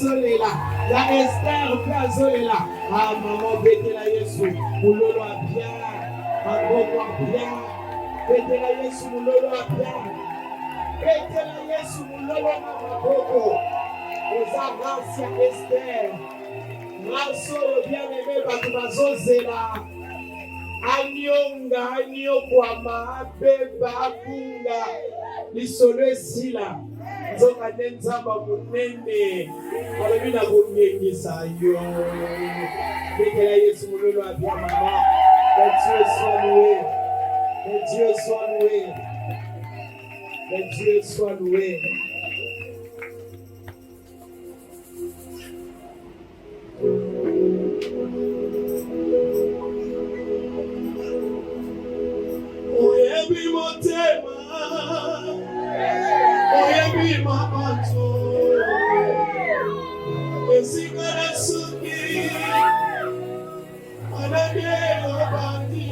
azolela. La Esther pe azolela. Ah maman betela Yesu. Mulolo a bien. Maboko a bien. Betela Yesu mulolo a bien. Betela Yesu mulolo na maboko. Oza grâce à Esther. Grâce au bien-aimé bato bazozela. Anyonga, anyokwama, abeba, akunga. Lisolo esila. Nzoka nenzamba munene. Alobi na konyengisa yo. Bekela Yesu mulolo a bien maman. Que Dieu soit loué. Que Dieu soit loué. Que Dieu soit loué. Oyebi motema, oyebi mamato, esikana suki, anabye obandi,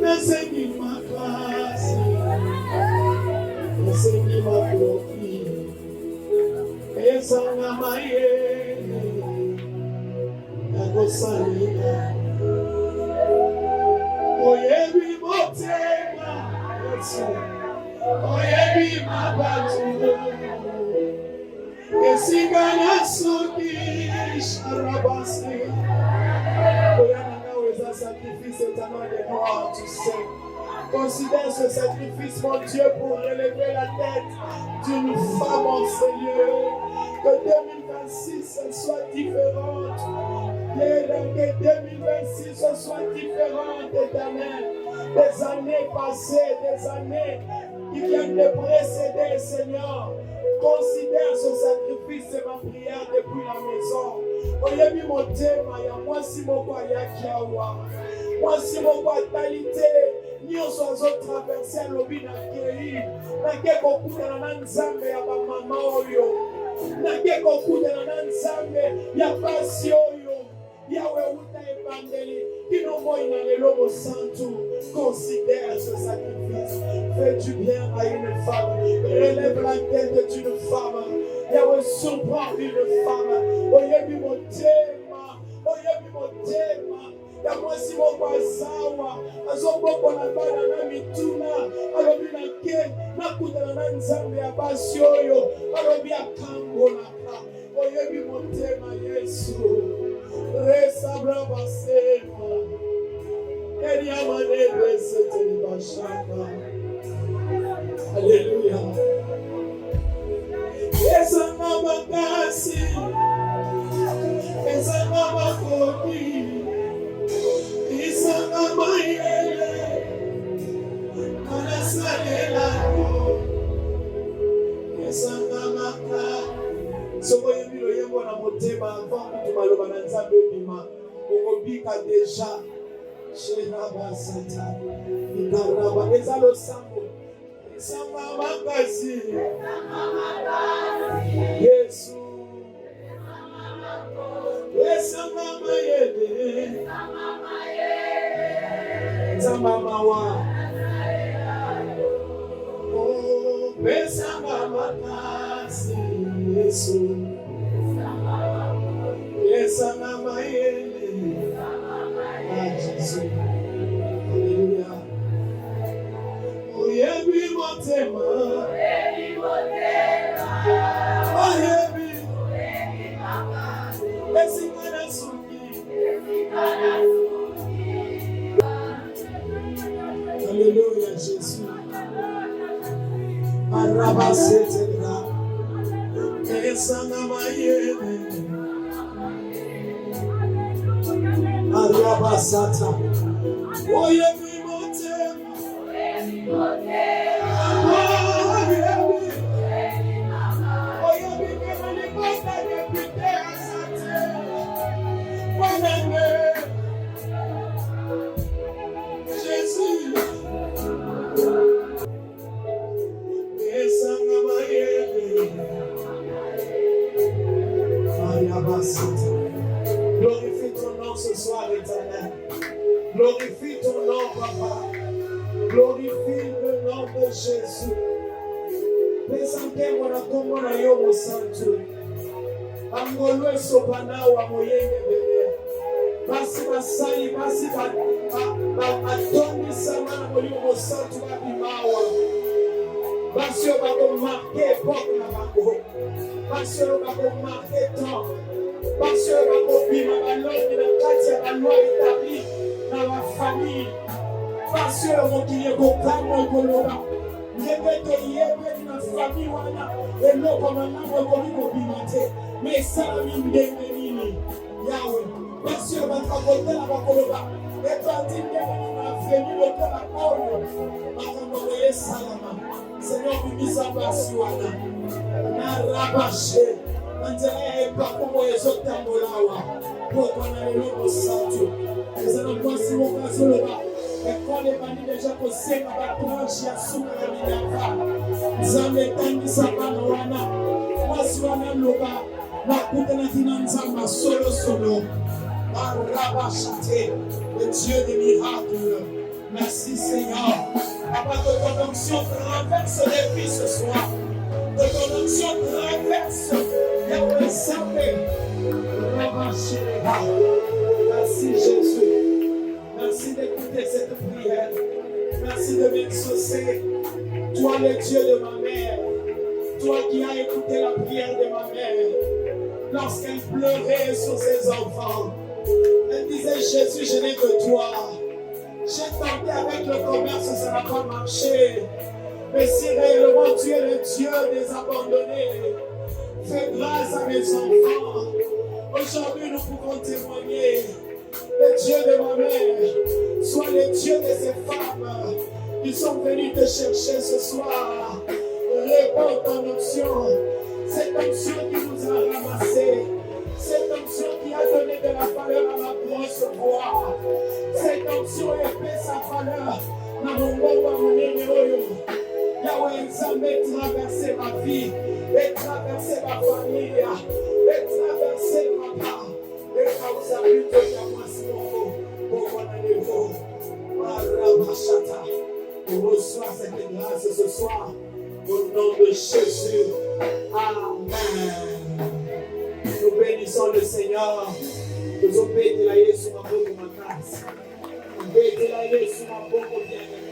nesengi makasi, nesengi makoki, esanga maye, nakosalina. Oyebi motema, oyebi mabatu, esikana suki sharabasi. Oyana na weza sacrifice éternel de gloire, tu sais. Considère ce sacrifice, mon Dieu, pour relever la tête d'une femme, mon Seigneur. Que 2026 soit différente. Que 2026 soit différente, éternel. Des années passées, des années qui viennent de précéder, Seigneur. Considère ce sacrifice, c'est ma prière depuis la maison. Oyebi motema ya mwasi moko ayaki awa. Mwasi moko atalite nyonso azotraverse alobi na kei. Nake kokutana na nzambe ya bamama oyo. Nake kokutana na nzambe ya basi oyo. Yawe uta evangeli. Kino moi na lelo santu. Considère ce sacrifice. Fais du bien à une femme. Relève la tête d'une femme. Yahweh surprend une femme. Oyebi motema. Oyebi motema. Ya mwasi moko azawa. Azoboko na bana na mituna. Alobi na ke. Nakutana na nzambe ya basi oyo. Alobi akangolaka. Oyebi motema Yesu. Resa brava sema. Alléluia. Esanga makasi, esanga makoki, esanga mayele, anasalela ko, esanga maka. Soko yebilo yembo na motema avant kutu maloba na nzambe bima, okobika déjà. Shenabasata, Ikaraba, Ezalo Sambo, Sama Makasi, Yesu, Esama Mayede, Sama Mawa, Oh, Esama Makasi, Yesu, Esama Mayede. Alléluia. Oyebi motema. Oyebi motema. Oyebi. Oyebi mama. Esikana suki. Esikana suki. Alléluia Jésus. Arabasetera. Esanga mayele. Arabasata. Oyebi motema. Oyebi motema. Oyebi. Oyebi mama. Oyebi kemani kota depute asate. Wanenge. Jésus. Esanga mayele. Arabasata. Glorifie ton nom ce soir, éternel. Glorifie ton nom, papa. Glorifie le nom de Jésus. Présentez-moi la communion au Saint-Dieu. Angolwe sopana wa moyenge bele. Basi basali basi atoni samana molimo mosantu babimawa. Basi bako marqué époque na bango. Basi bako marqué temps. Basi bako bima baloni na kati ya baloi établi na la famille. Basi mokili kokamo koloba. Yebete yebe na famille wana eloko manamo kolimo bimate. Mais ça ndenge nini yawe. Basi bakakotela bakoloba. Etandi ndenge na femi lokola oyo. Makambo yesalama. Seigneur, bimisa basi wana. Na rabashe. Nanzele pakumo ezotamolawa. Pokwa na lelo mosantu. Ezana mwasi mokazoloba. Ekole bani deja kosema batranche ya suka ya minaka. Nzambe tangisa bana wana. Mwasi wana loba. Nakutana tina nzamba solo solo. Arabashate. Le Dieu des miracles. Merci Seigneur. Papa, que ton onction traverse les vies ce soir. Que ton onction traverse Yahweh Savé. Merci Jésus. Merci d'écouter cette prière. Merci de m'exaucer. Toi le Dieu de ma mère. Toi qui as écouté la prière de ma mère. Lorsqu'elle pleurait sur ses enfants. Elle disait Jésus, je n'ai que toi. J'ai tenté avec le commerce, ça n'a pas marché. Mais si réellement tu es le Dieu des abandonnés, fais grâce à mes enfants. Aujourd'hui, nous pouvons témoigner. Le Dieu de ma mère, soit le Dieu de ces femmes qui sont venues te chercher ce soir. Réponds ton onction. Cette onction qui nous a ramassés. Cette onction qui a donné de la valeur à ma grosse voix. Cette onction épée sa valeur. Yahweh, Nzambe, traverser ma vie, et traverser ma famille, et traverser ma part. Et causa lutte ya mwasimo, pour mon niveau. Marabashata. On reçoit cette grâce ce soir. Au nom de Jésus. Amen. Nous bénissons le Seigneur. Nous obéissons la Yesu maboko makasi. Nous obéissons la Yesu maboko bien-aimé.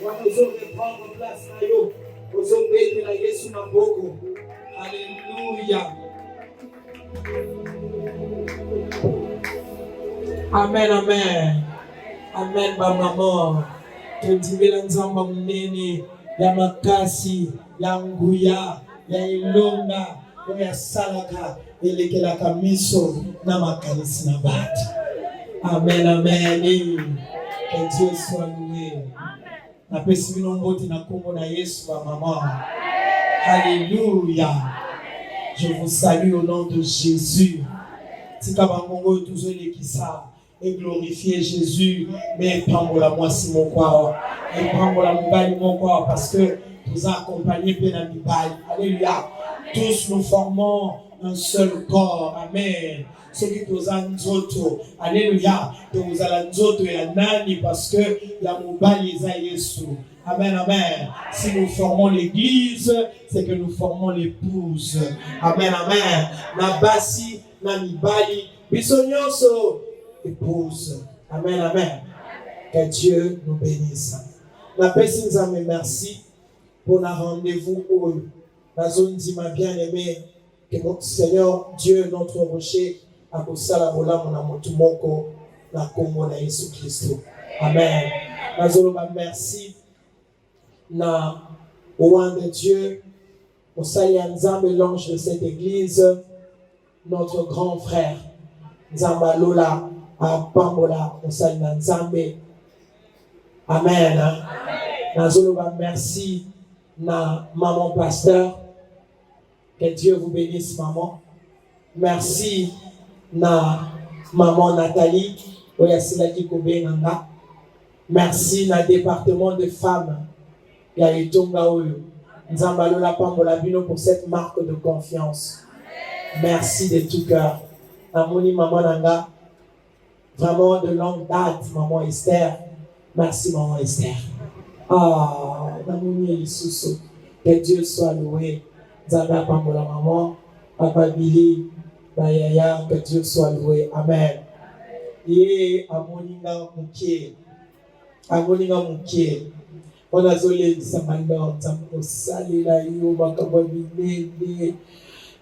Nous allons prendre place na yo. Nous obéissons la Yesu maboko. Alléluia. Amen, amen. Amen, maman. Tundimela nzamba munene ya makasi, ya nguya, ya ilonga, ya salaka, elekelaka miso na makanisi na batu. Amen, amen. Que Dieu soit loué. Na pesi bino mboti na kombo na Yesu ba maman. Alléluia. Je vous salue au nom de Jésus. Tika bangongo toujours les kisa et glorifier Jésus, mais pambola moi si mon quoi et pambola mobali mon quoi parce que nous accompagnons bien mibali. Alléluia. Tous nous formons un seul corps. Amen. Ce qui nous a nzoto. Alléluia. Que vous allez nzoto et nani parce que la mobali est à Yesu. Amen, amen. Si nous formons l'église, c'est que nous formons l'épouse. Amen, amen. Na basi, na mibali, bisonyonso, épouse. Amen, amen. Que Dieu nous bénisse. Na pesi nzambe merci pour la rendez-vous où la zone dit ma bien-aimée que notre Seigneur Dieu notre rocher a kosala bola mona motu moko na kombo na Yesu Kristo. Amen. Nazoloba merci na roi de Dieu, au Seigneur Nzambe, l'ange de cette église, notre grand frère Nzamba Lola à Pambola, au Seigneur Nzambe. Amen. Nazoloba merci na maman pasteur. Que Dieu vous bénisse maman. Merci na maman Nathalie, oyasilaki kobenanga. Merci na département de femmes. Ya etonga oyo. Nzamba Lola Pambola bino pour cette marque de confiance. Merci de tout cœur. Namoni maman nanga. Vraiment de longue date, maman Esther. Merci maman Esther. Ah, namoni Elisusu. Que Dieu soit loué. Nzamba Pambola maman. Papa Billy. Bayaya, que Dieu soit loué. Amen. Et Amoninga Mouké. Amoninga Mouké. On a zolé Samalor, Tamko Salila, Yo, Makababine.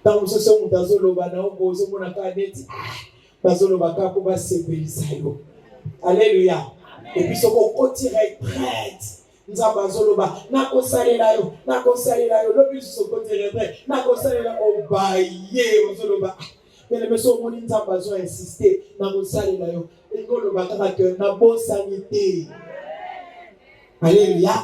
Tant que ce sont des Zolobana, on se mona kaneti. Bazolobaka pour s'ébélisa. Alléluia. Et puis, ce qu'on continue à être prête. Nzamba zoloba nako salela yo le but so côté vrai nako salela obaye zoloba mais le monsieur moni nzamba zo insister nako salela yo ngoloba kaka que na bonne sanité. Alléluia.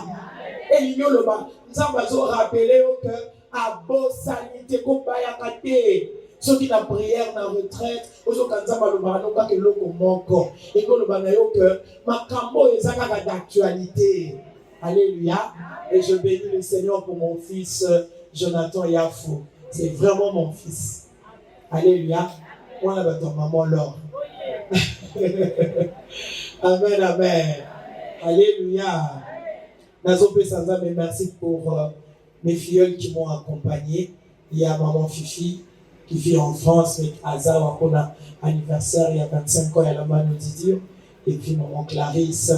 Et ngoloba nzamba zo rappeler que à bonne sanité ko baya kate ceux qui na prière na retraite ozoka nzamba loba no ka ke loko moko ngoloba na yo que makambo ezaka d'actualité. Alléluia. Et je bénis le Seigneur pour mon fils Jonathan Yafou. C'est vraiment mon fils. Alléluia. On a ton maman Laure. Amen, amen. Alléluia. Nazopé Sanza, mais merci pour mes filleuls qui m'ont accompagné. Il y a maman Fifi qui vit en France, mais Aza, on a anniversaire il y a 25 ans, elle a mal dit. Et puis maman Clarisse.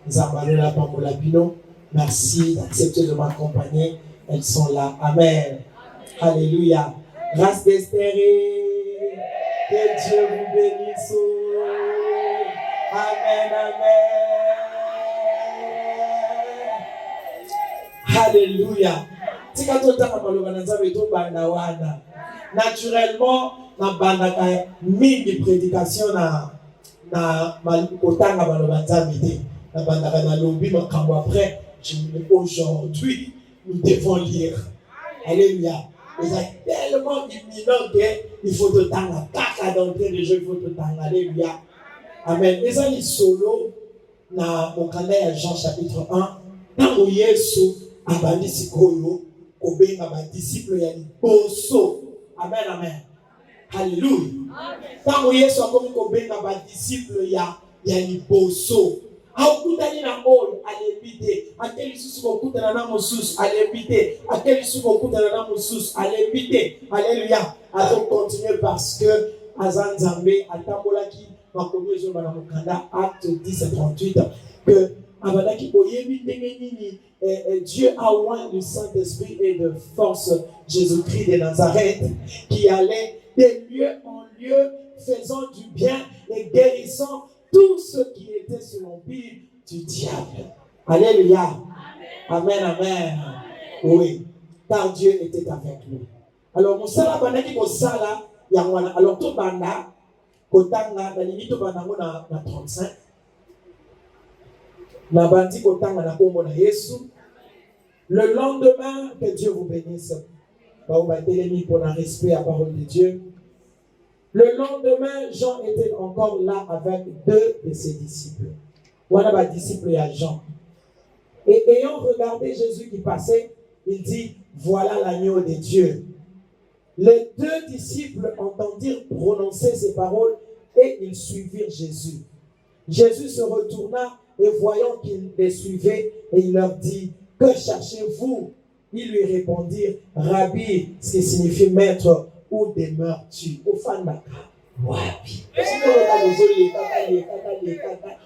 Zambalola Pamolabino, merci d'accepter de m'accompagner. Elles sont là. Amen. Alléluia. Grâce d'Esther. Que Dieu vous bénisse. Amen, amen. Alléluia. Naturellement, na bandaka mingi prédication na kotanga balobanza midi. Après, aujourd'hui, nous devons lire. Alléluia. C'est tellement imminent qu'il faut te tanga. Kaka d'entrée de jeu, il faut te tanga. Alléluia. Amen. Les amis solo, na mokanda Jean chapitre 1, tango Yesu abandi sikoyo, kobenga ba disciple ya liboso. Amen, amen. Alléluia. Tango Yesu akomi kobenga ba disciple ya liboso. Haukutani na oyo alebite akeli susu kokutana na mosusu alebite akeli susu kokutana na mosusu alebite. Alléluia. Azo continuer parce que azanzambe atambolaki makomi ezo bana mokanda acte 10:38 que abadaki boyebi ndenge nini Dieu a oint du Saint-Esprit et de force Jésus-Christ de Nazareth qui allait de lieu en lieu faisant du bien et guérissant tous ceux qui étaient sous l'empire du diable. Alléluia. Amen, amen. Oui, car Dieu était avec lui. Alors, Moussala Banaki Moussala, Yangwana. Alors, tout banda, Kotanga, la limite banda, na 35. Na bandi Kotanga, na Kombo na Yesu. Le lendemain, que Dieu vous bénisse. Pour un respect à la parole de Dieu. Le lendemain, Jean était encore là avec 2 de ses disciples. Voilà ma disciple et Jean. Et ayant regardé Jésus qui passait, il dit, voilà l'agneau de Dieu. Les 2 disciples entendirent prononcer ces paroles et ils suivirent Jésus. Jésus se retourna et voyant qu'ils les suivaient, et il leur dit, que cherchez-vous? Ils lui répondirent, Rabbi, ce qui signifie maître, où demeures-tu? Au Fandaka. Wapi.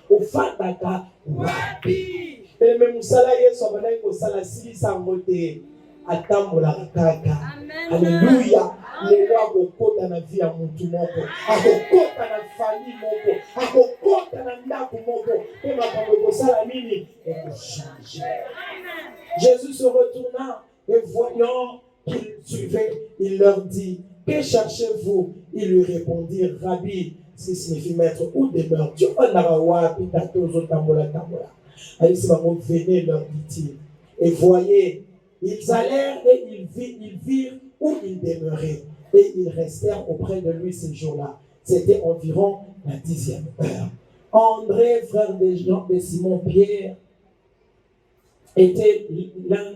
Au Fandaka. Wapi. Mais Moussala Yesu abandaki kosala silisa mote atambola kaka. Alléluia. Lelo akokota na vie ya mutu moko. Akokota na famille moko. Akokota na ndako moko. Et makambo ekosala nini? Ekochange. Jésus se retourna et voyant qu'ils suivaient, il leur dit, que cherchez-vous? Ils lui répondirent, Rabbi, ce qui signifie maître, où demeures-tu? Venez, leur dit-il. Et voyez, ils allèrent et ils virent où il demeurait. Et ils restèrent auprès de lui ces jours-là. C'était environ la 10e heure. André, frère de Jean, de Simon-Pierre, était l'un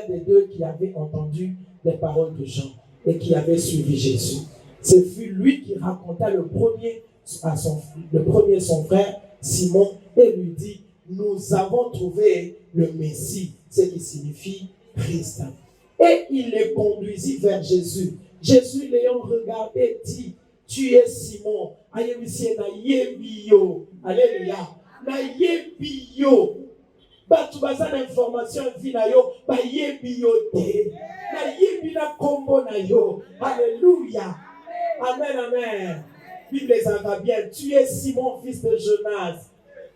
des 2 qui avait entendu les paroles de Jean et qui avait suivi Jésus. Ce fut lui qui raconta le premier son frère Simon et lui dit, nous avons trouvé le Messie, ce qui signifie Christ. Et il les conduisit vers Jésus. Jésus l'ayant regardé dit, tu es Simon. Alléluia. Na yebiyo. Batu baza na information vi na yo, ba yebiyo te. Na yebi na kombo na yo. Alléluia. Amen, amen. Bible les entend bien. Tu es Simon, fils de Jonas.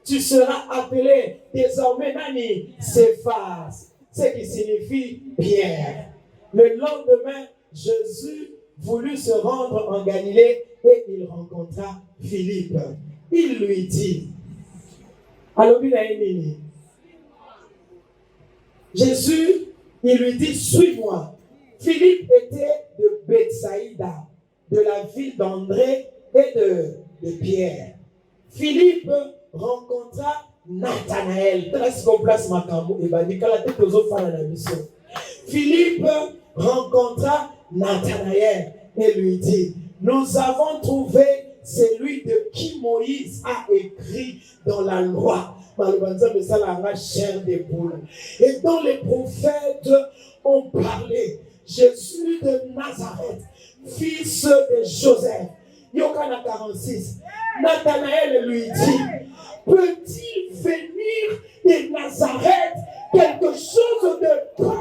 Tu seras appelé désormais Nani, Céphas, ce qui signifie Pierre. Le lendemain, Jésus voulut se rendre en Galilée et il rencontra Philippe. Il lui dit, Jésus, il lui dit, suis-moi. Philippe était de Bethsaïda, de la ville d'André et de Pierre. Philippe rencontra Nathanaël. Philippe rencontra Nathanaël et lui dit, nous avons trouvé celui de qui Moïse a écrit dans la loi. Et dont les prophètes ont parlé. Jésus de Nazareth, fils de Joseph. Yohana 46. Nathanaël lui dit, peut-il venir de Nazareth quelque chose de bon?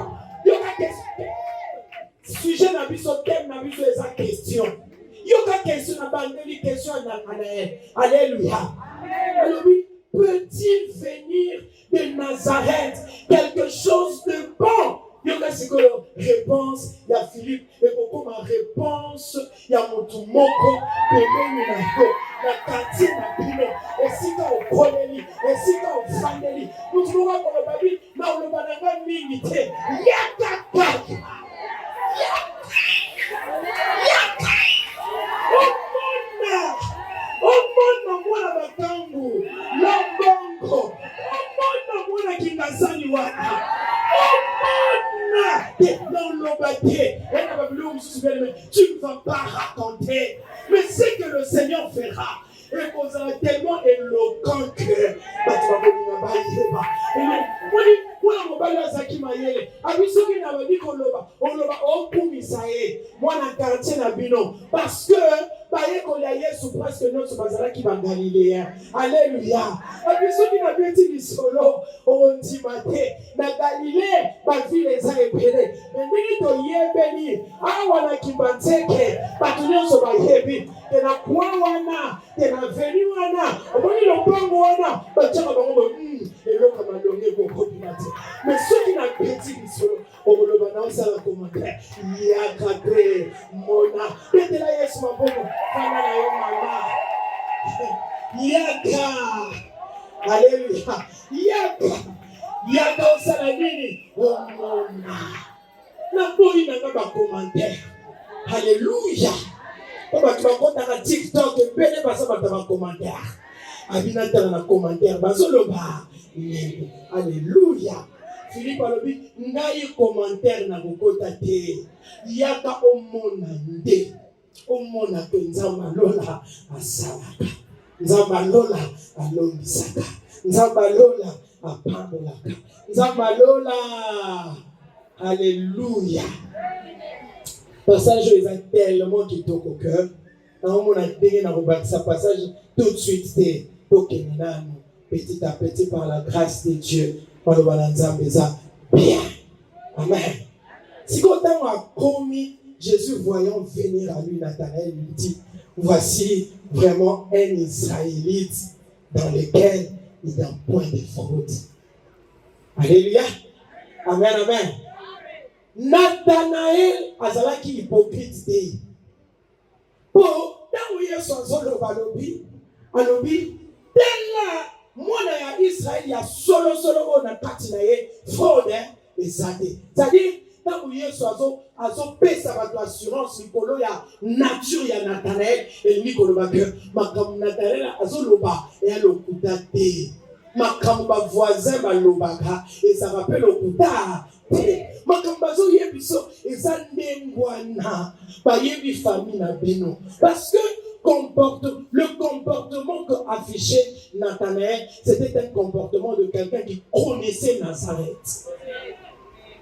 Sujet n'a vu son thème, n'a vu sa question. Yoka question n'a pas de question à Nathanaël. Alléluia. Alléluia. Peut-il venir de Nazareth quelque chose de bon? Yoka c'est que réponse, il y a Philippe, et beaucoup ma réponse, il y a mon tout moko, la cantine à Pino, et si quand on connaît, et si quand on famille, nous trouvons qu'on le babi, mais on le banana limité. Yaka. Omona mwana batangu lambongo omona mwana kingasani wana omona dans l'obatier tu ne vas pas raconter mais ce que le Seigneur fera et qu'on sera tellement éloquent que mwana mobali azaki mayele abisoki na badi koloba oloba okumisa ye mwana quartier na bino parce que bayekoli ya Yesu presque nyonso bazalaki bagaliléen. Alléluia. Abisoki na beti lisolo ondima te na Galilée bavile eza ebele ndenge toyebeli awa na kibanzeke bato nyonso bayebi te na kwa wana te na veni wana omoni lopango wana batiaka bango eloko balonge kokobima te mais soki na beti lisolo okoloba na osala commentaire yaka pe mona betela Yesu maboko fana na yo mama yaka. Alléluia. Yaka osala nini omona na boyi nanga bacommentaire. Alléluia. Batu bakotaka TikTok ebele basa bato bacommentaire abinatala na commentaire bazoloba Alléluia. Philippe alobi ngai commentaire na kokota te yaka omona nde omona pe nzambe alola asalaka nzambe alola alongisaka nzambe alola apambolaka nzambe alola. Alléluia. Passage est tellement qui toque au cœur. On a dit dans passage tout de suite c'est petit à petit par la grâce de Dieu. On le bien. Amen. Si quand on a commis Jésus voyant venir à lui Nathanaël lui dit voici vraiment un Israélite dans lequel il n'y a point de fraude. Alléluia. Amen, amen. Nathanaël azalaki hypocrite te. Po tango Yesu azoloba alobi tela mwana ya Israël ya solo ona kati na ye fraude ezate. C'est-à-dire tango Yesu azopesa bato assurance likolo ya nature ya Nathanaël elingi koloba ke makambo Nathanaël azoloba ya lokuta te. Makambo bavoisin balobaka ezaka pe lokuta te. Makambazo yebiso eza ndengwana bayebi famille na bino parce que le comportement que affichait Nathanaël c'était un comportement de quelqu'un qui connaissait Nazareth.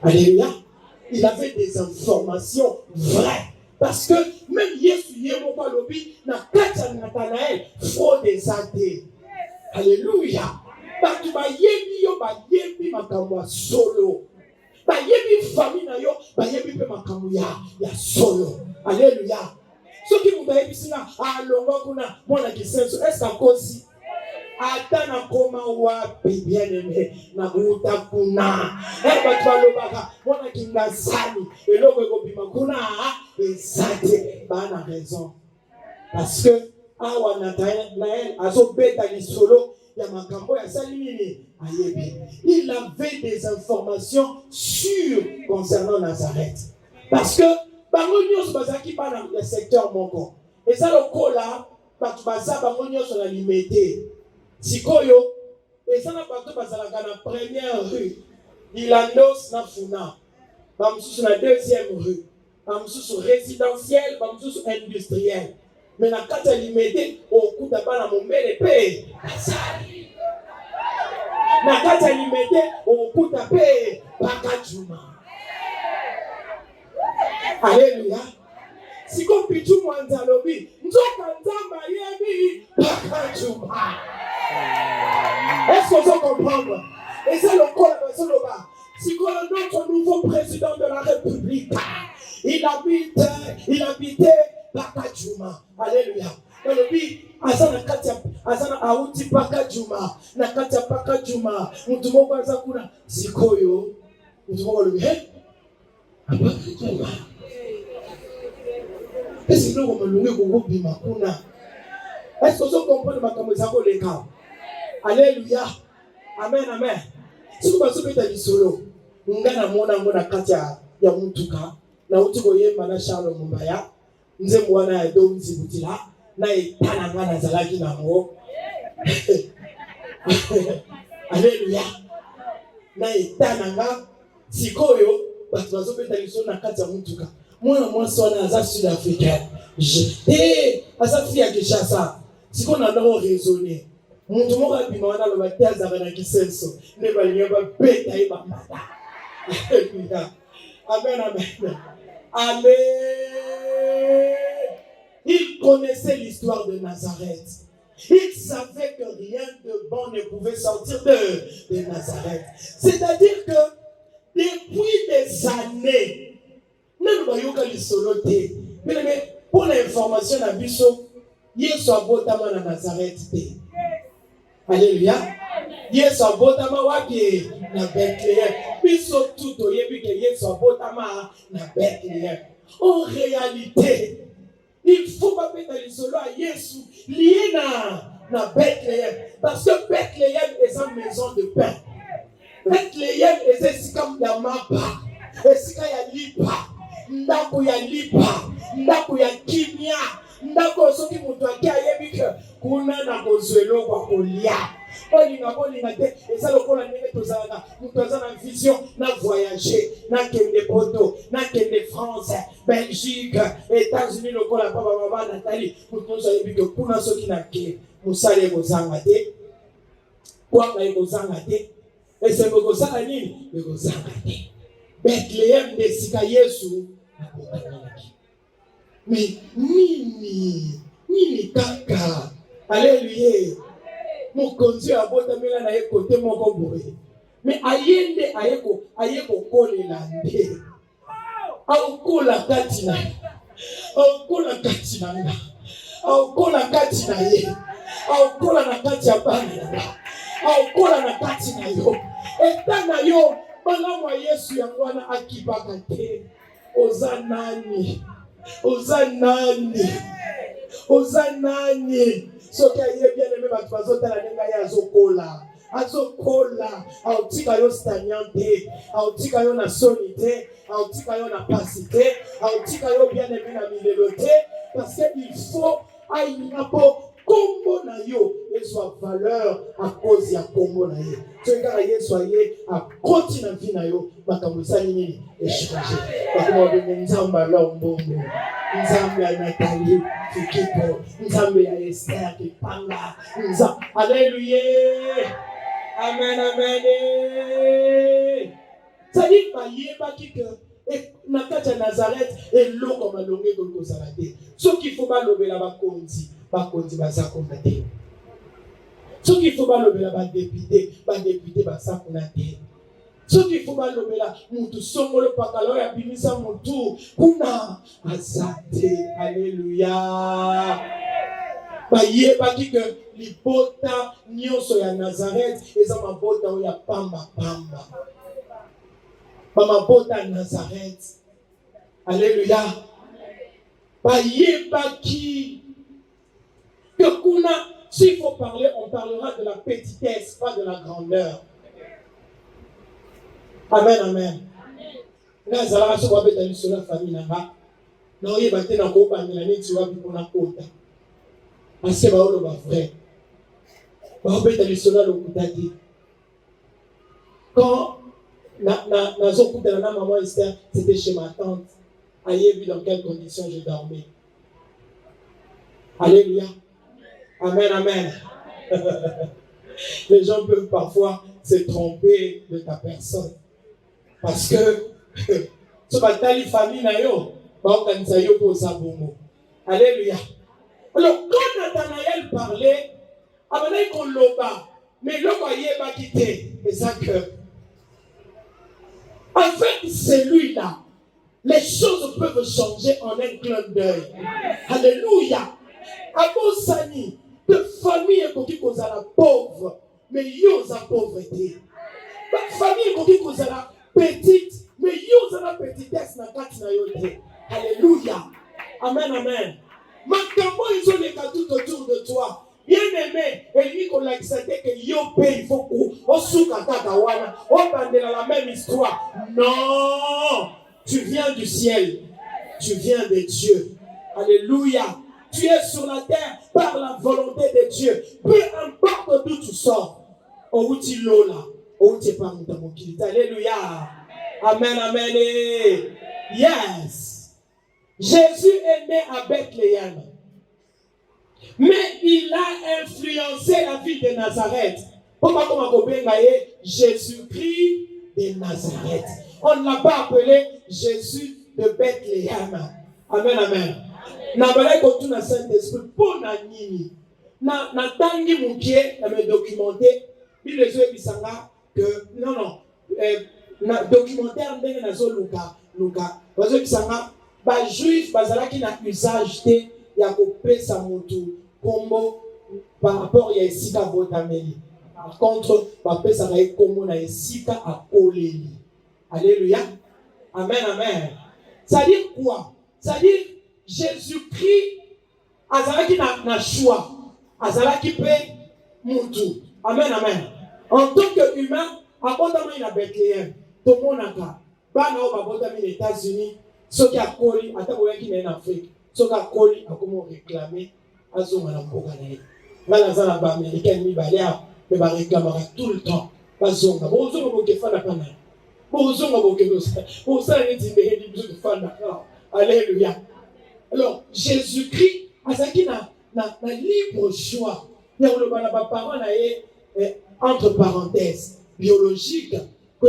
Alléluia. Il avait des informations vraies Parce que même Yesu yemo kwa lobi na kacha Nathanaël fraude des athées. Alléluia. Batu bayebi yo bayebi makambo solo. Bayebi famille na yo bayebi pe makambo ya solo. Alléluia. Ce qui vous bayebi sina alonga kuna mwana kisenso est-ce qu'akosi atana koma wapi bien aimé na uta kuna batu balobaka mwana kingasani eloko ekobima kuna ezate bana raison parce que awa Nathanaël azobeta lisolo ya makambo ya sali nini ayebi. Il avait des informations sûres concernant Nazareth parce que bango nyonso bazaki bana ya secteur moko eza lokola batu baza bango nyonso na limité sikoyo eza na bato bazalaka na première rue Ilandos na Funa bamususu na deuxième rue bamususu résidentiel bamususu industriel mais na kati ya limité okuta bana mombele pe azali na kati ya limité okuta pe bakajuma. Alléluia. Si comme pichu mwanza lobi, nzoka nzamba yebi bakajuma. Est-ce qu'on peut comprendre? Et c'est le col de Soloba. Si notre nouveau président de la République, il habitait Bakajuma. Alléluia. Lobi, azana katia, azana auti Bakajuma, na katia Bakajuma. Mtu moko azakuna sikoyo. Mtu moko lobi, Bakajuma. Est-ce que nous comprenons ma caméra les cas? Alléluia. Amen, amen. Si vous passez à l'isolo, nous avons na katia ya mutuka, na utuko yemba na Charles Mumbaya, nze mwana ya do nzibutila, na etana ngana zalaki na ngo. Alléluia. Na etana nga sikoyo, batu bazopeta l'isolo na katia mutuka. Moi sona za sud-africain. Asa fia Kinshasa. Siko na ndako raisonner. Muntu moko abima wana lo bataza bana kisenso. Ne balinga ba beta iba mata. Amen, amen. Amen. Il connaissait l'histoire de Nazareth. Il savait que rien de bon ne pouvait sortir de Nazareth. C'est-à-dire que depuis des années, même bayoka lisolo te. Mais pour l'information na biso, Yesu abotama na Nazareth te. Alléluia. Yesu abotama wapi na Bethléem. Biso tout oyebi ke Yesu abotama na Bethléem. En réalité, il faut pas mettre lisolo à Yesu lié na Bethléem parce que Bethléem est une maison de pain. Bethléem est esika ya mapa, esika ya lipa. Ndako ya lipa, ndako ya kimia, ndako soki mutu akia yebike kuna na kozwelo kwa kolia. Olinga te, eza lokola ndenge tozalaka, mutu aza na vision, na voyager, na kende poto, na kende France, Belgique, États-Unis lokola papa mama Nathalie, mutu ozo yebike kuna soki na ke, musale ekozanga te, kwanga ekozanga te, esembe ekozanga nini? Ekozanga te. Bethléem desika Yesu. Mais nini kaka. Alléluia. Mokonzi abotamela na ye côté moko boye. Mais ayende ayeko kolela nde. Aukola kati na. Aukola kati na nga. Aukola kati na ye. Aukola na kati ya bana. Aukola na kati na yo. Etana yo bana wa Yesu yangwana akibaka te. Ozanani. Soki aye bien aimé batu bazotala nenga ya azokola autika yo stagnante autika yo na sonité autika yo na pasité autika yo bien aimé na mileloté parce que il faut aïnapo kombo na yo ezwa valeur à cause ya kombo na ye tengaka Yesu aye a continue vie na yo makambo sali nini échanger bakoma de nzamba lombongo nzambe ya Nathalie Fikiko nzambe ya Esther Kipanga nzambe alléluia amen amen ça dit ba yeba ki que et nakati Nazareth et l'eau comme a longué comme kozalate. Ce qu'il faut pas lever là-bas kondi baza konate. Ce qu'il faut pas lever là-bas député baza konate. Ce qu'il faut pas lever là, mutu songolo pakalo ya bimisa mutu kuna azate. Alléluia. Baye baki que libota nyonso ya Nazareth eza mabota ya pamba. Mabota Nazareth. Alléluia. Baye baki que kuna, s'il faut parler, on parlera de la petitesse, pas de la grandeur. Amen, amen. Nazala so ba beta sur la famille nanga. Na oye ba tena ko ba mina neti wa bi pona kota. Ase ba olo ba vrai. Ba beta sur la lokutati. Quand na zo kuta na maman Esther, c'était chez ma tante. Ayez vu dans quelles conditions je dormais. Alléluia. Amen, amen. Les gens peuvent parfois se tromper de ta personne. Parce que ce bataille famille na yo, ba okanisa yo pour sa bongo. Alléluia. Alors quand Nathanaël parlait, avant qu'on loba, mais le voyait pas quitter, et ça que en fait c'est lui là. Les choses peuvent changer en un clin d'œil. Alléluia. Abosani de famille qui cause la pauvre, mais yo sa pauvreté. La famille qui cause la petite, mais yo sa la petitesse na kati na yote. Alléluia. Amen, amen. Makambo ils ont les cas tout autour de toi. Bien aimé, et lui qu'on l'a accepté que yo paye, il faut qu'on souka kakawana, on parle de la même histoire. Non, tu viens du ciel, tu viens de Dieu. Alléluia. Tu es sur la terre par la volonté de Dieu. Peu importe d'où tu sors. Alléluia. Amen, amen. Yes. Jésus est né à Bethléem. Mais il a influencé la vie de Nazareth. Jésus-Christ de Nazareth. On ne l'a pas appelé Jésus de Bethléem. Amen, amen. Na balai ko tuna Saint-Esprit pour na nini. Na tangi mukie na me documenter. Bible zo ebisanga que non. Na documentaire ndenge na zo luka. Bazo ebisanga ba juif bazalaki na usage te ya ko pesa mutu kombo par rapport ya esika botameli. Par contre, ba pesa na kombo na esika akoleli. Alléluia. Amen, amen. Ça dit quoi? Ça dit Jésus-Christ azalaki na choix, azalaki pe mutu. Amen, amen. En tant qu'humain, abondamment na Bethléem, tout le monde a bana o babotami les États-Unis, ceux qui a collé ataboyaki na Afrique, ceux qui a collé a comment réclamer azonga na mboka na ye. Bana za ba américain mi balia, mais ba réclamera tout le temps. Bazonga, bozonga bokefana pana. Bozonga bokelosa. Bozonga ndimbe ndi biso kefana. Alléluia. Alors, Jésus-Christ a na libre choix. Il y a le parent entre parenthèses, biologique. On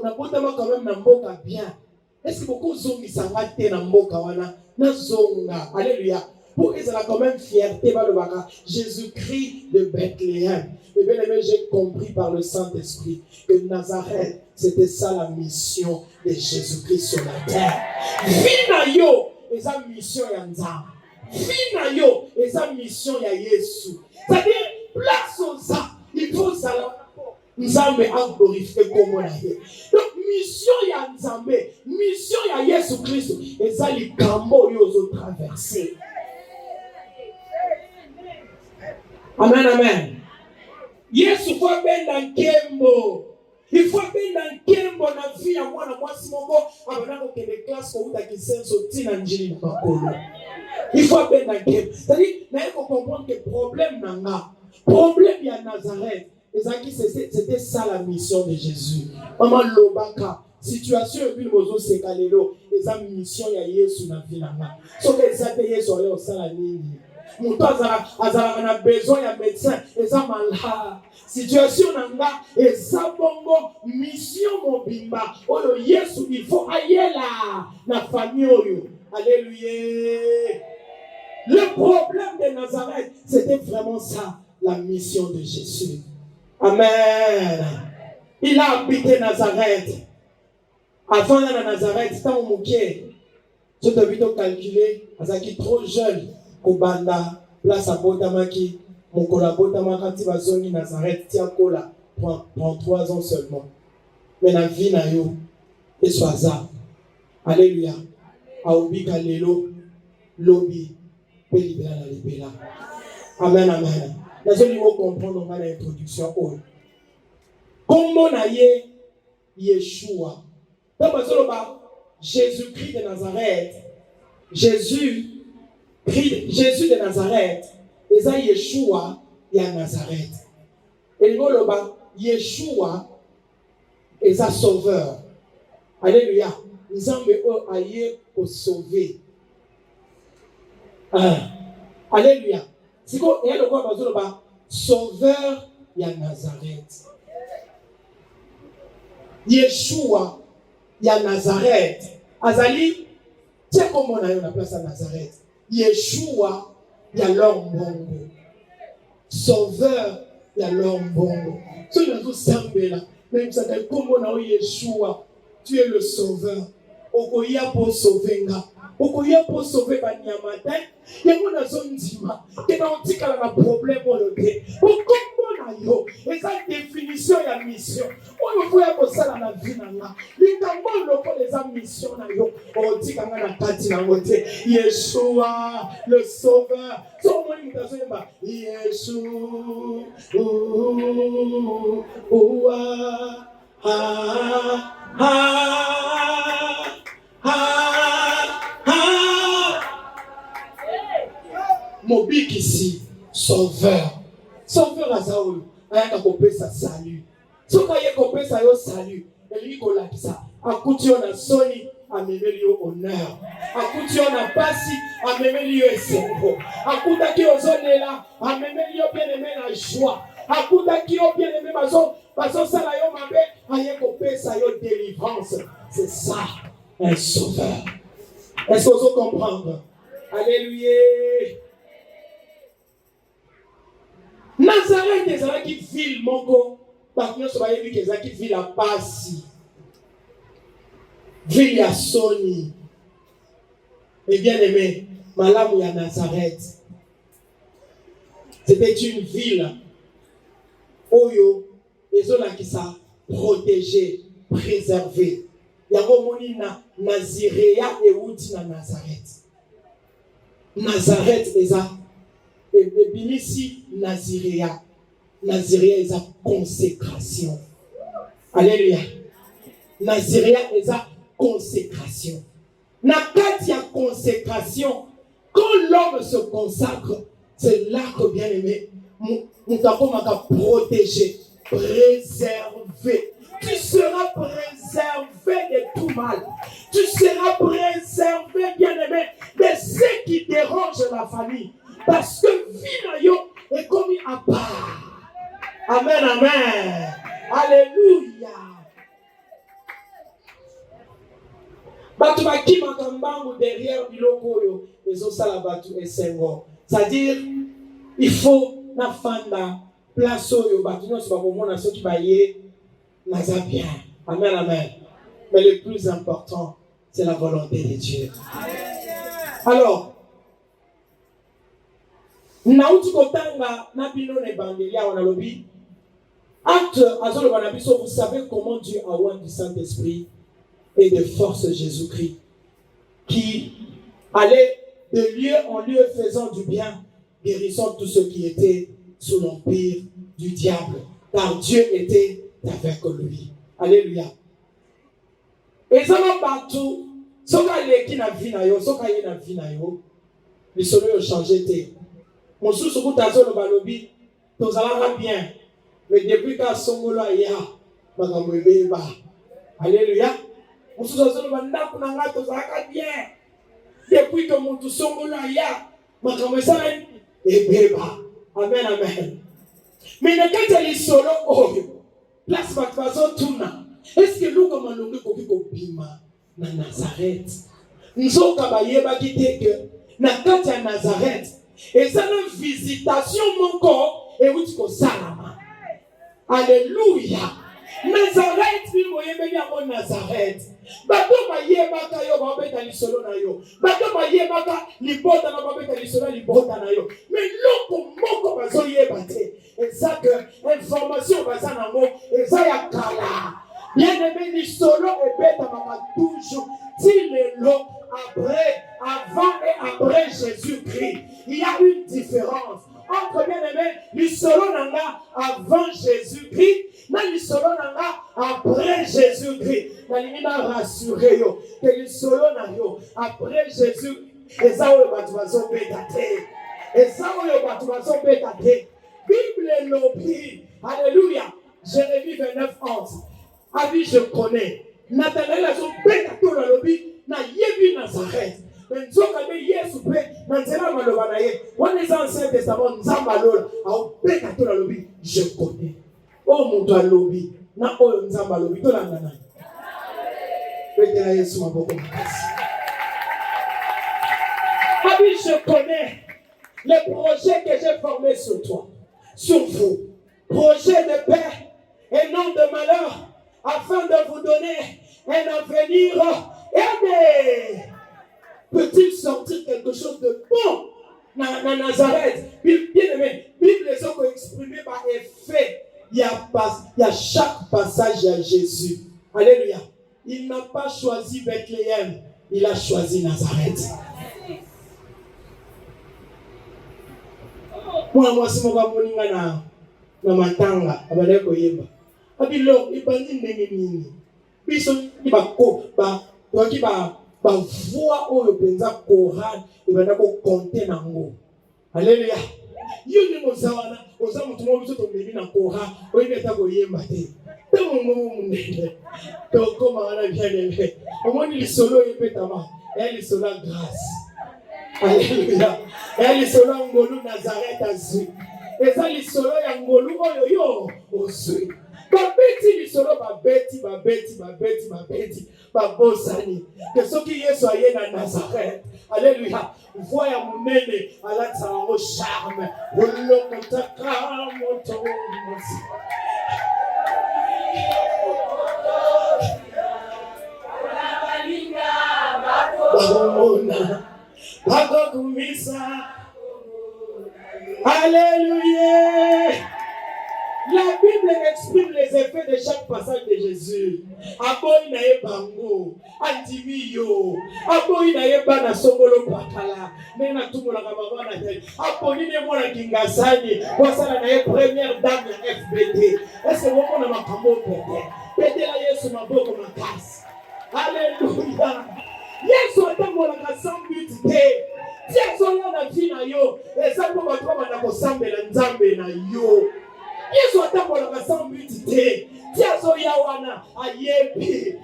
a quand même un mboka bien. Est-ce que beaucoup zongi sangate na mboka wana na zonga? Alléluia. Pour qu'ils aient quand même fierté, Jésus-Christ de Bethléem. Mais bien aimé, j'ai compris par le Saint-Esprit que Nazareth, c'était ça la mission de Jésus-Christ sur la terre. Finayo, et sa mission ya nzambe. Finayo, et sa mission ya Yesu. C'est-à-dire, place aux ça, il faut ça. Nzambe a glorifié comme on a dit. Donc, mission ya nzambe, mission ya Yesu Christ, et ça, les cambo yozo traversé. Amen, amen. Yesu faut benda nkembo. Il faut benda nkembo na vie ya mwana mwasi moko abana ko kende classe ko uta kisenso tina njili na makolo. Il faut benda nkembo. C'est-à-dire, na ko comprendre que problème nanga, problème ya Nazareth, c'était ça la mission de Jésus. Maman lobaka, situation et puis mozo sekalelo, eza mission ya Yesu na vie nanga. So que ça paye sur le sala nini. Mon temps a besoin d'un médecin. Et ça m'a situation nanga et ça bongo mission mobimba. Oyo Yesu il faut aller là na famille oyo. Alléluia. Le problème de Nazareth, c'était vraiment ça, la mission de Jésus. Amen. Il a habité Nazareth. Avant d'aller à Nazareth, tant au mouké, tu as vu calculer, Azaki trop jeune, Kobanda, place à Botamaki, mon collaborateur quand il va zoner Nazareth, tia kola, 33 ans seulement. Mais la vie n'a eu, et soit ça. Alléluia. Aobika lelo, lobby, pelibela la libela. Amen, amen. Nous allons comprendre dans l'introduction. Comment naye Yeshua? Jésus-Christ de Nazareth. Jésus de Nazareth. Et ça Yeshua et à Nazareth. Et le Yeshua est sa sauveur. Alléluia. Nous avons aillé au sauver. Alléluia. C'est quoi? Et le sauveur et à Nazareth. Yeshua et à Nazareth. Azali, tiens comment on a eu la place à Nazareth. Yeshua et à l'homme. Sauveur et à l'homme. Si nous sommes là, même ça, comment on a eu Yeshua, tu es le sauveur. Okoya pour sauver nga. Okoya pour sauver Banyamata. Yango na zondima. Et on dit qu'elle a un problème au loté. Comment yo? Et sa définition ya mission. On voit que ça dans la vie nanga. L'intambo loko les mission na yo. On dit qu'anga na kati na ngote. Yeshua le sauveur. Son moi imitation yamba. Yeshua. Mobik ici, sauveur. Sauveur à Saoul. Aya kapopé sa salut. Soka ye kopé sa yo salut. Eli ko lakisa. Akuti on a soni, amemeli yo honneur. Akuti on a pasi, amemeli yo esengo. Akuta ki ozonela, amemeli yo bien-aimé la joie. Akuta ki yo bien-aimé bazo sala yo mabe, aya kopé sa yo délivrance. C'est ça, un sauveur. Est-ce que vous comprenez? Alléluia. Nazareth ezalaki ville moko, bato nyonso bayebi ke ezalaki ville ya pasi, ville ya soni. Et bien aimé, malamu ya Nazareth, c'était une ville oyo ezolakisa protégée, préservée. Yango moni na Naziréa euti na Nazareth. Nazareth eza et binisi Naziréa. Naziréa est sa consécration. Alléluia. Naziréa est sa consécration. Nakati ya consécration, quand l'homme se consacre, c'est là que bien aimé, nous avons à protéger, préserver. Tu seras préservé de tout mal. Tu seras préservé, bien aimé, de ce qui dérange la famille. Parce que vie est commis à part. Amen, amen. Alléluia. Batu baki makambangu derrière biloko yo ezosala batu esengo. C'est-à-dire il faut na fanda place oyo batu nyonso bakomona soki baye naza bien. Amen, amen. Mais le plus important, c'est la volonté de Dieu. Alors, nauti kotanga na bino na evangelia wana lobi acte azolo bana biso, vous savez comment Dieu a oint du Saint-Esprit et de force Jésus-Christ qui allait de lieu en lieu faisant du bien, guérissant tous ceux qui étaient sous l'empire du diable, car Dieu était avec lui. Alléluia. Et ça m'a partout, soka leki na vie na yo, soka ye na vie na yo, lisolo yo changer te. Mon sous kutazo lo balobi, tozalaka bien. Mais depuis qu'à Songolo ya, makambo ebeba. Alléluia. Mon sous kutazo lo ndako na nga tozalaka bien. Depuis que mon Songolo ya, makambo esala ebeba. Amen, amen. Mais ne kati ya lisolo oyo, place bato bazotuna, est-ce que nous comme alongi koki kobima na Nazareth? Nzoka bayebaki te ke na kati ya Nazareth eza na visitation moko ewuti kosalama. Alléluia. Nazareth bi moyebeli yango Nazareth. Bato bayebaka yo babeta lisolo na yo. Bato bayebaka libota na babeta lisolo libota na yo. Mais loko moko bazoyeba te. Eza que information baza nango eza ya kala. Bien-aimé lisolo ebeta mama toujours. Ti lelo après, avant et après Jésus-Christ, il y a une différence entre bien-aimé lisolo nanga avant Jésus-Christ, na lisolo nanga après Jésus-Christ. Na limina rassurer yo que lisolo na yo après Jésus, eza oyo batu bazobeta te. Eza oyo batu bazobeta te. Bible lobi, alléluia. Jérémie 29:11. Avis je connais. Nathanaël azobeta to na lobi na yebi Nazareth. Mais nzoka be Yesu pe na nzela maloba na ye. Wana eza Ancien Testament nzamba lola aobeta to na lobi je connais. O muntu alobi na oyo nzamba lobi to landa na. Betela Yesu maboko makasi. Abi je connais les projets que j'ai formés sur toi, sur vous. Projet de paix et non de malheur, afin de vous donner un avenir. Aimez. Peut-il sortir quelque chose de bon dans Nazareth? Bien aimé, Bible est exprimée par effet. Il y a chaque passage à Jésus. Alléluia. Il n'a pas choisi Bethléem, il a choisi Nazareth. Moi, si mon moninga na matanga, abale koyeba. Abilo, ibandi ndenge nini. Biso ibako ba voix oyo penza Koran ibanda ko compter nango. Alléluia. Yoni mozawana, oza mutu mo biso to mbeli na Koran, oyebeta koyemba te. Temo munene. To koma wana bien. Omoni lisolo yepetama, lisolo grâce. Alléluia. Lisolo ngolu Nazareth azui. Eza lisolo ya ngolu oyo yo ozui. Babeti lisolo babeti babosani. Que ce qui est soyé dans Nazareth. Alléluia. Voya munene alatsa au charme. Olokotaka moto. Babona. Bagokumisa. Alléluia. La Bible exprime les effets de chaque passage de Jésus. Aboyi na ye bango, andimi yo. Aboyi na ye bana songolo pakala. Nena tumola kababa na te. Aponi ne mona kingasani. Wasala na ye première dame ya FBD. Est-ce que vous mona makambo pete? Pete la Yesu maboko makasi. Alléluia. Yesu atambola ka sans but te. Yesu na vie na yo. Eza po batwa bana ko sambela nzambe na yo. Yesu atambola ka sans but te. Yesu ya wana ayebi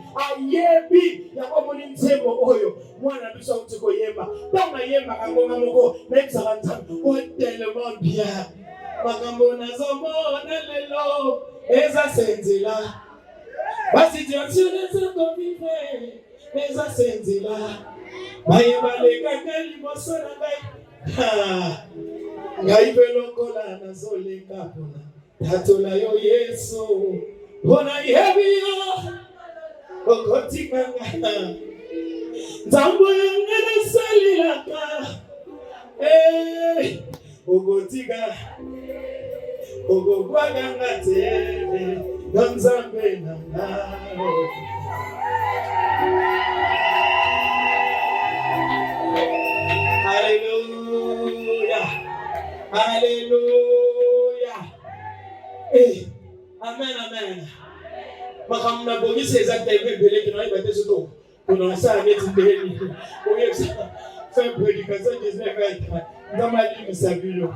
ya kwa moni nzembo oyo mwana biso utiko yemba. Tama yemba kangonga moko na ibisaka nzambe. Oh tellement bien. Makambo na zomona lelo eza senzela. Basi situation eza konvive eza senzela. Baye baleka kali moso na ngai. Ngai belokola na zoleka pona. Tatola yo Yesu. Pona yebi yo. Okotika nga. Nzambo yangene salilaka. Okotika. Okokwaga nga te. Nzambe na nga. Alléluia. Alléluia. Amen, amen. Makamna bogi se exacte bébé qui n'a pas été surtout. On a ça à mettre bébé. On y a fait prédication 19 dans ma vie me savio.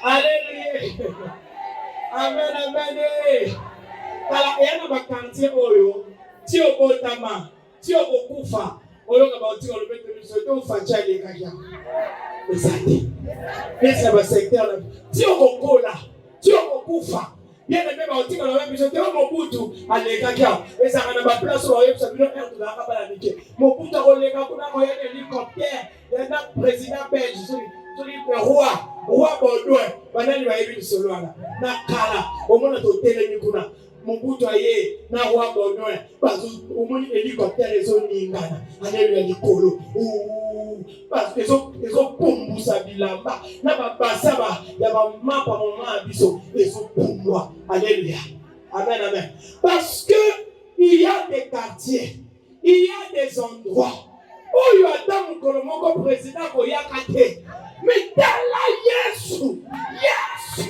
Alléluia. Amen, amen. Kala yana bakantie oyo. Tio botama, tio okufa. oloka bauti on le met de biso to facha les kaka ezati pesa ba secteur la tio kokola tio kokufa bien aimé bauti on le met biso to Mobutu alekaka ezaka na ba place o yebisa bino air de la kabala nike Mobutu oleka kuna ko yene hélicoptère na président belge tuli roi Baudouin banani ba yebi solo ana na kala omona to telemi kuna Mobutu aye na roi Baudouin bazo omoni hélicoptère ezoningana alelu likolo parce que ezo pombusa bilamba na babasa ba ya ba mapa mama biso ezo pombwa alléluia amen amen parce que il y a des quartiers il y a des endroits où il y a tant que mon président koyaka te mais dans la Yesu Yesu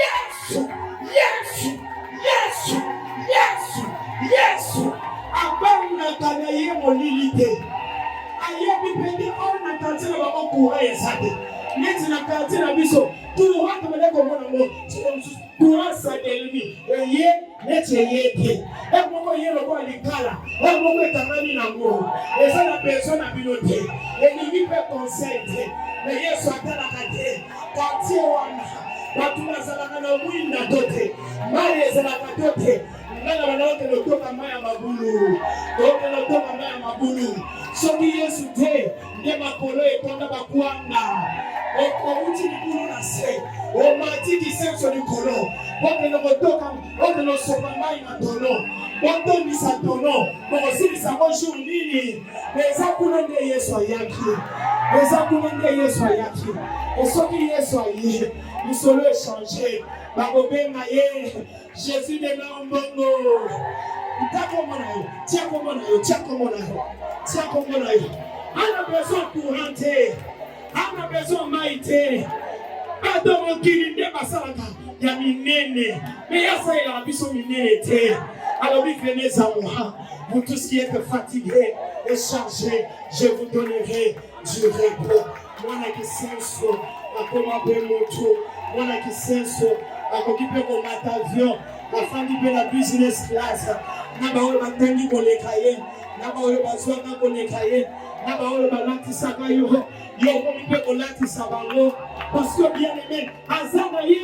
Yesu Yesu Yesu Yesu Yesu abana kana ye molilite ayebi pende ona kantina ba okura yesate neti na kantina biso tu hata maleko mona mo tu sa delimi ye neti yete e moko ye lo kwa likala e moko etangani na ngo eza na besoin na bilote e ni vipe conseil mais Yesu atala kate kantie wana batu nazalaka na mwinda tote mali ezalaka tote ngana banaoke lotoka maya mabulu toke lotoka maya mabulu soki Yesu te nde makolo etonda bakwanga okuti likulu na se omati kisenso likolo oke lokotoka oke losopa mai na tono otondisa tono bokosilisa ngo jour nini eza kuna nde Yesu ayaki eza kuna nde Yesu ayaki esoki Yesu aye lisolo échangé bakobenga ye Jésus de Nambongo tiens comme on a besoin courant te ana besoin maïté ado mokili nde basalaka ya minene mais yasa ila biso minene te alors venez à moi vous tous qui êtes fatigués et chargés je vous donnerai du repos mwana kisenso akoma pe moto mwana kisenso akokipe ko mata avion afandi pe la business class na baoyo batangi koleka ye na baoyo bazwaka koleka ye na baoyo balatisaka yo komipe kolatisa bango parce que bien aimé azana ye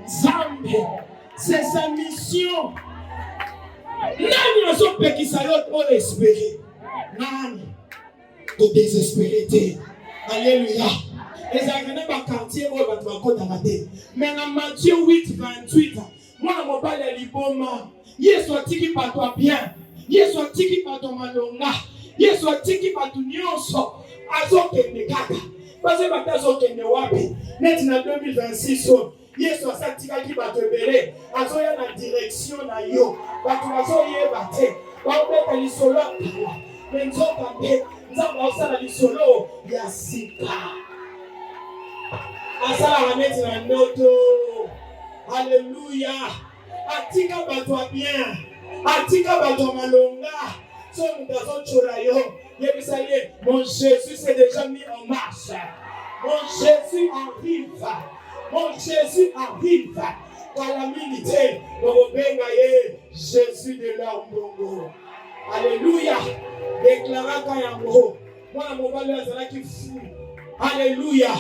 Nzambe c'est sa mission nani azopekisa yo to espérer nani to désespérer te alléluia ezalaka na bakartier oyo bato bakotaka te mais na Matthieu 8:28 mwana mobali ya liboma Yesu atiki bato ya bien Yesu atiki bato malonga Yesu atiki bato nyonso azokende kaka bazo bato azokende wapi neti na 2026 Yesu asatikaki bato ebele azoya na direction na yo bato bazoyeba te baobeta lisolo akala me nzoka te Nzambe osala lisolo ya sika asalaka neti na ndoto alléluia atika bato ya bien atika bato ya malonga so moto azochola yo yebisa ye mon Jésus s'est déjà mis en marche mon Jésus arrive mon Jésus arrive kalamini te bokobenga ye Jésus de Nambongo alléluia deklaraka yango mwana mobali azalaki fu alléluia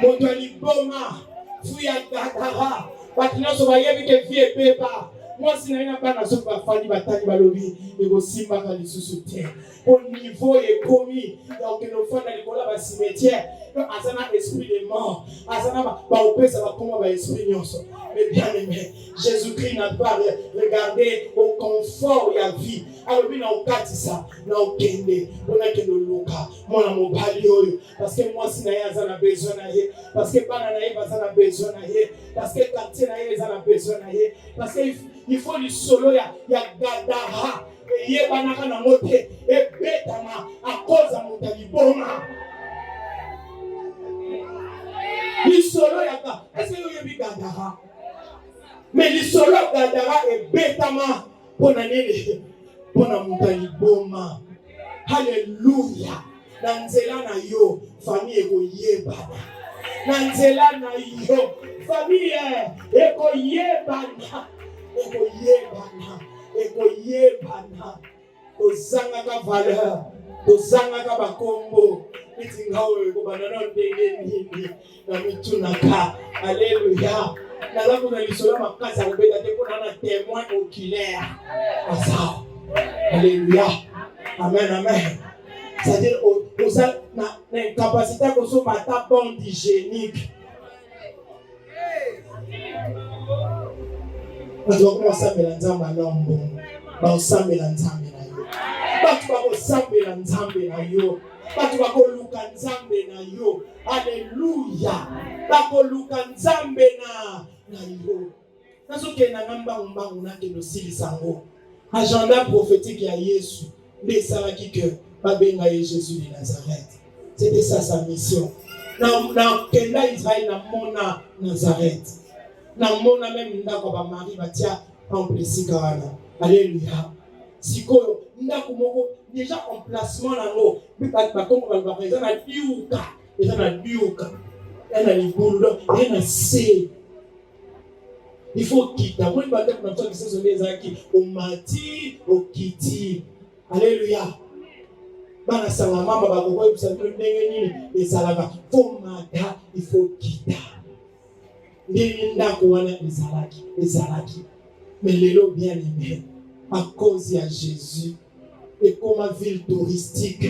moto aliboma fu ya Gadara bato nyonso bayebi ke vie ebeba mwasi na ye na bana soki bafandi batani balobi ekosimbaka lisusu te au niveau ekomi ya okende ofanda likolo ya basimetiere aza na esprit de mort aza na baopesa bakoma baesprit nyonso mais bien aimé Jésus-Christ n'a pas regardé au confort ya vie alobi na okatisa na okende mpona kende oluka mwana mobali oyo parce que mwasi na ye aza na besoin na ye parce que bana na ye baza na besoin na ye parce que quartier na ye eza na besoin na ye parce que il faut lisolo ya Gadara eyebanaka nango te ebetama akoza moto ya liboma lisolo ya Gadara est-ce que oyebi Gadara mais lisolo ya Gadara ebetama mpona nini mpona moto ya liboma haleluya na nzela na yo famille ekoyebana na nzela na yo famille ekoyebana ekoyebana ozangaka valeur tozangaka bakombo neti ngawe kobanda ndenge nini na mitunaka. Alléluia. Naza kuna lisolo makasi ya kobeta te mpona na témoin oculaire aza. Alléluia. Amen, amen. C'est-à-dire oza na incapacité ya kosomba ata bonde hygiénique. Bato bakosambela nzambe alombo, bakosambela nzambe na yo. Bato bakosambela nzambe na yo. Bato bakoluka nzambe na yo. Alléluia. Bakoluka nzambe na yo. Nazokenda na mbangu nakende osilisa ngo. Agenda prophétique ya Yesu nde esalaki ke babenga ye Jésus de Nazareth. C'était ça sa mission. Na kenda Israël na mona Nazareth. Na mona même ndako ba Marie batia temple sika wana. Alléluia. Sikoyo ndako moko déjà emplacement nango ba kongo ba présent na diuka. Eza na diuka. Ena libulu, ena se. Il faut quitter. Moi, je vais vous dire que ce sont les gens qui ont mati, au kiti. Alléluia. Bana salama, baba gogo, vous savez le nengeni et salama. Faut mata, il faut quitter. Nenda kuwana ezalaki. Mais l'élo bien aimé, à cause de Jésus, et comme une ville touristique.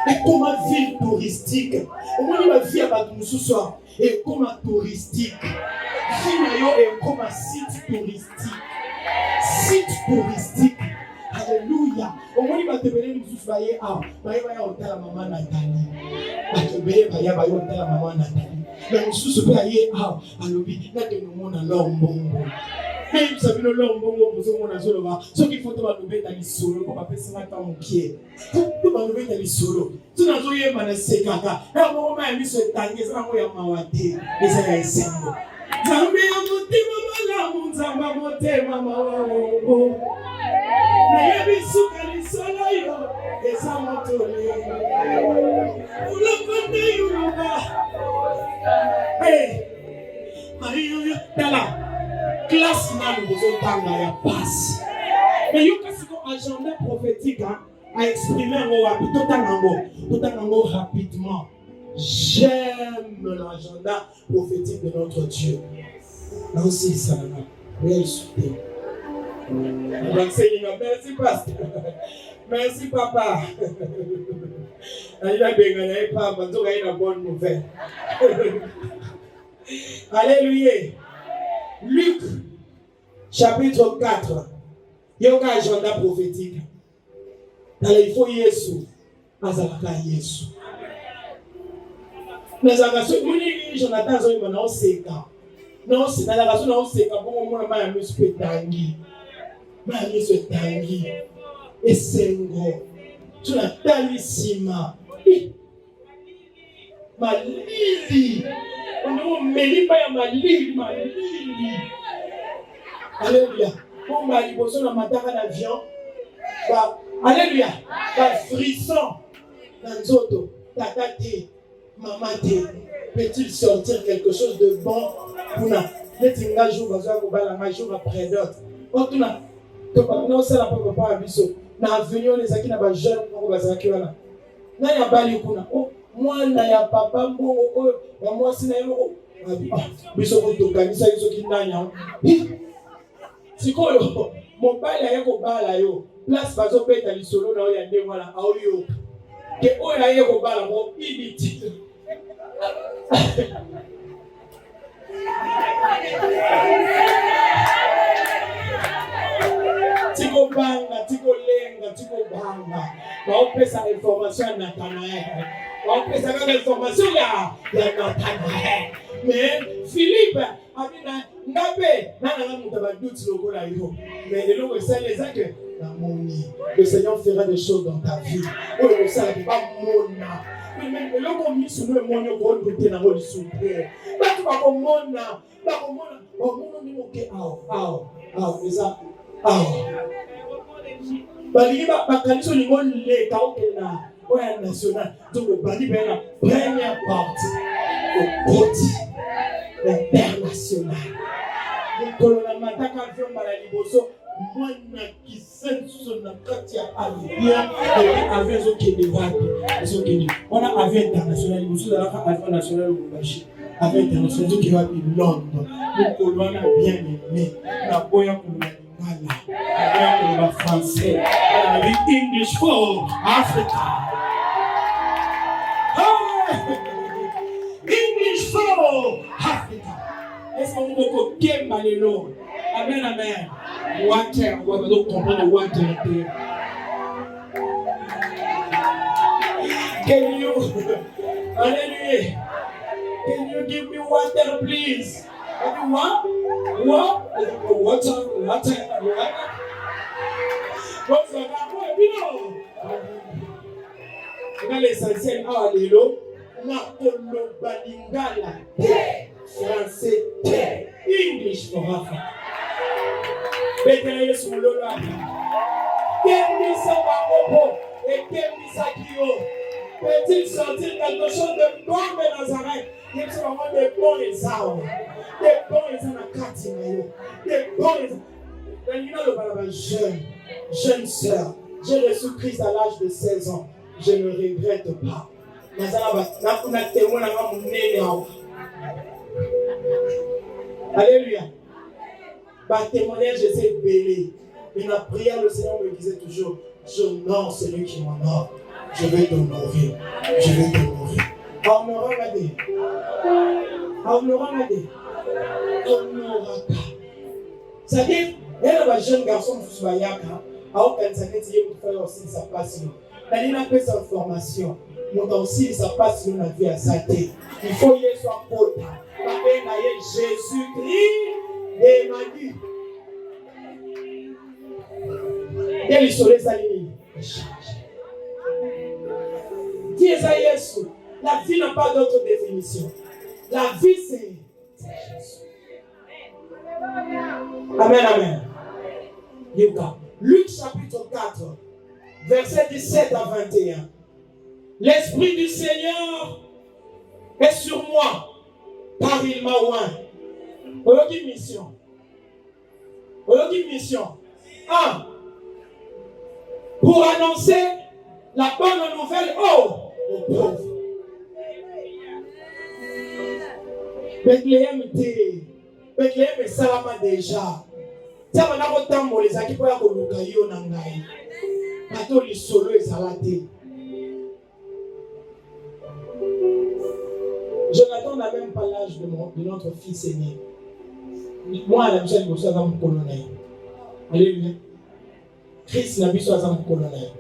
Et comme une ville touristique. Au moins, la vie à Badoussou soit et comme un touristique. Finayo est comme un site touristique. Site touristique. Alléluia. Au moins, il va te venir nous soigner. Ah, il va y avoir la maman Nathalie. Il va y avoir la maman Nathalie. Mais nous sommes payés. Ah, allobi. Là, nous sommes dans l'homme. Et vous savez, le long bon, vous avez ce qu'il faut trouver dans les solos, pour pas faire ça mon pied. Tout va trouver dans les solos. Tout dans le monde, c'est caca. Et on va mettre ce tangué, ça va y avoir un thé. Et ça va être simple. Zambi amuti mama la munzamba mote mama wo. Na yebi sukali solo yo. Esa motole. Ulo konde yuruba. Hey. Mario tala. Classe n'a besoin d'anga ya passe. Mais yo kasi ko agenda prophétique a exprimé tout en rapidement. J'aime l'agenda prophétique de notre Dieu. Là aussi ça là. Merci souter. Merci pasteur. Merci papa. Il a béni papa, donc il a une bonne nouvelle. Alléluia. Luc, chapitre 4. Il y a un agenda prophétique. Il faut Yesu. Azalaka Yesu. Mais Jonathan Zoïma na oseka. Non, c'est dans la raison na oseka pour moi ma misu petangi. Ma misu petangi. Esengo. Tu na talisima. Malili. On melipa ya malili. Alléluia. On va y poser la matara d'avion. Alléluia. Ba frisson. Dans zoto. Tatate. Mamate. Peut-il sortir quelque chose de bon pour nous? Peut-être un jour, un jour après d'autres. On tourne. Non, c'est la papa abisso. Na avenir les akina ba jeune pour bazaki wana. Na ya bali kuna. Oh, moi na ya papa mbongo ya moi sina yo. Biso ko tokanisa biso kinanya. Sikoyo mobali ayeko bala yo. Place bazo peta lisolo na ya ndenge wana aoyo. Ke oya ayeko bala mo ibiti. Tiko banga, tiko lenga, tiko banga. Waopesa information na Nathanael. Waopesa kama information ya Nathanael. Mais Philippe abina ngabe nana mutaba doute lokola yo. Mais le logo c'est les actes na moni. Le Seigneur fera des choses dans ta vie. Oh le ça va mona. Mais le logo mi sunu monyo ko douter na ngoli souper. Ba tu ba ko mona, ni moke eza bali bakaniso lingo le kaokena oya national donc bali bena première partie au côté international. Le colonel mataka avion bala liboso mwana kisi senso na kati ya avion et avion ezokende wapi ezokende wana avion international mosusu ezalaka avion national Lubumbashi avion international ezokende wapi Londres mokolo wana bien aimé naboya koloba lingala naboya koloba français nabi English for Africa. English for Africa. Est-ce que vous pouvez kemba lelo? Amen, amen. Water, on va comprendre water. Can you, hallelujah, can you give me water, please? What? Water. What's the matter? L'essentiel, lelo, na koloba lingala, français, English for Africa. Betele Solola. Kembisa Wakopo et Kembisa Kio. Peut-il sortir quelque chose de bon de Nazareth? Il y a vraiment des bons exemples. Des bons exemples à Katimayo. Des bons exemples. Jeune sœur, j'ai reçu Christ à l'âge de 16 ans. Je ne regrette pas. Alléluia. Par témoignage, je sais belé. Mais la prière, le Seigneur me disait toujours, j'honore celui qui m'honore. Je vais t'honorer. Je vais t'honorer. Honorable. Honorable. C'est-à-dire, il y a un jeune garçon qui est aussi sa passion. Il a fait sa formation. Mon aussi, sa passion, la vie à sa tête. Il faut y soit pote. Jésus-Christ et Manu. Quel est le soleil? Dis à Jésus, la vie n'a pas d'autre définition. La vie, c'est Jésus. Amen, amen. Luc chapitre 4, verset 17 à 21. L'Esprit du Seigneur est sur moi, car il m'a oint. Aucune mission. Aucune mission. 1. Pour annoncer la bonne nouvelle aux pauvres. Bethléem est salama déjà. Tiens, maintenant, autant pour les acquis pour la colocaïo nangai. Bateau les solo et salaté. Jonathan n'a même pas l'âge de notre fils aîné. Moi, à la Michel, je suis un colonel. Alléluia. Christ n'a vu soit un colonel.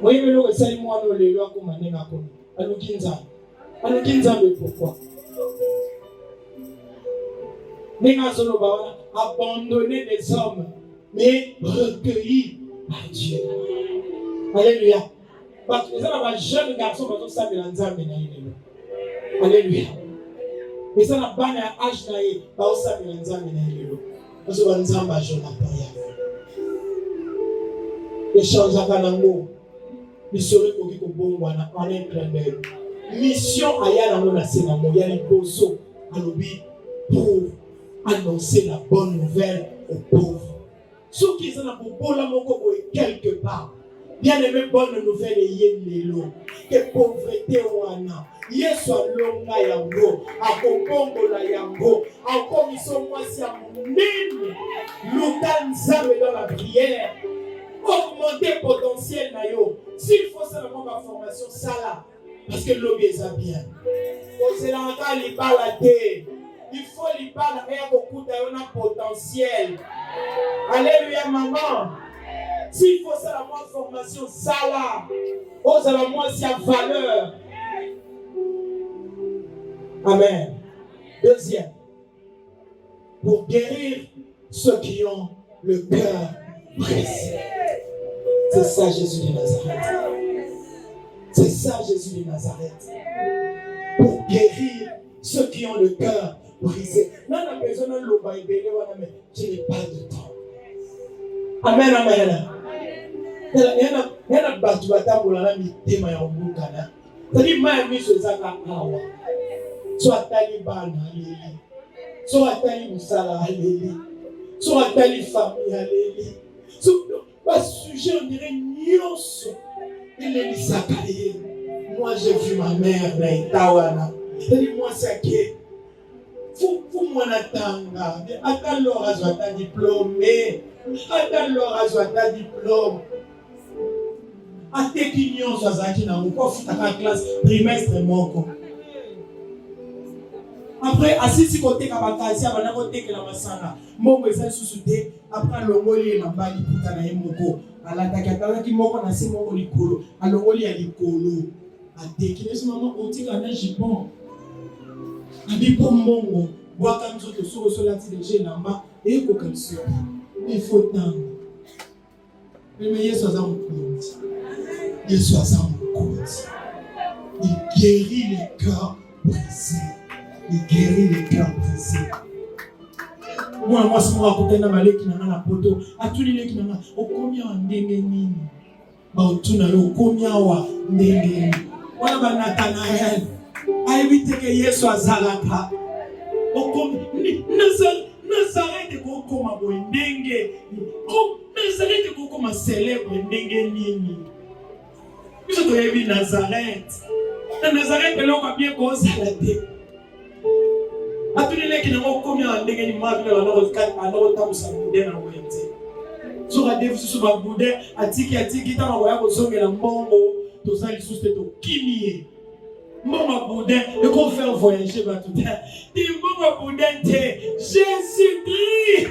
Moi, je me dis que moi, le loi comme un énakom. Anukinza, mais pourquoi? Abandonner des hommes, mais recueillis par Dieu. Alléluia. Parce que ça, jeune garçon, ça me l'a dit. Alléluia. Et ça n'a pas âge naïe, pas ça me l'a dit. Parce que nous avons un Jonathan. Échange à Kanango. Il serait pour qu'il bon en un clin d'œil. Mission à Yanamo Nasenamo, Yanni Bozo, à l'objet pour annoncer la bonne nouvelle aux pauvres. Ceux qui sont pour la moko quelque part. Bien aimé, bonne nouvelle et yélélo. Que pauvreté wana. Yesu alonga yango. Akokongo la yango. Encore ils sont moi si à mon nime. Lutanza dans la prière. Augmenter le potentiel nayo. S'il faut seulement ma formation, ça là. Parce que l'objet est bien. Au Sénat, il parle à terre. Il faut lui parler avec beaucoup de potentiel. Alléluia, maman. S'il faut ça la moins formation, ça là. Ose la moins si à valeur. Amen. Deuxième. Pour guérir ceux qui ont le cœur brisé. C'est ça Jésus de Nazareth. C'est ça Jésus de Nazareth. Pour guérir ceux qui ont le cœur brisé. Non, la personne je n'ai pas de temps. Amen, amen. Il y a un bâtiment qui a mis des mains en boucle. C'est-à-dire que je suis awa. Soit Taliban, soit Taliban, soit Taliban, famille, Pas sujet, on dirait nyonso. Il est Isakaye. Moi, j'ai vu ma mère, Naïtawana. Et moi, c'est que. Vous m'en attendez. Attends-leur à ta diplôme. Attends-leur à ta diplôme. Ate ki nyonso azalaki na moko afutaka classe trimestre moko. Après asisi koteka bakasi abana kotekela masanga mbongo eza lisusu te. Après alongoli na mbali puta na ye moko alataki atalaki moko na se moko likolo alongoli ya likolo ateki nesi mama otika na jipon abipo mbongo bwaka nzoto soko solati deje namba ekokanisi il faut temps. Mais Yesu aza mokonzi. Yesu aza mokonzi. Il guérit les cœurs brisés. Il guérit les cœurs brisés. Moi si moi akotana maleki na na poto atuli leki na okomi wa ndenge nini ba otuna yo okomi wa ndenge nini wana ba Nathanael ayibite ke Yesu azalaka okomi Nazareth ko koma bo ndenge ko Nazareth ko koma célèbre ndenge nini biso to yebi Nazareth na Nazareth eloko bien ko salate atulile kina okomi wa ndenge ni mabile wana tamusa bude na wenze so ka devu so ba bude atiki tama boya ko songela mbongo to sali suste to kimie Maman Boudin, et qu'on fait voyager va tout le temps. Dis Maman Boudin, Jésus-Christ,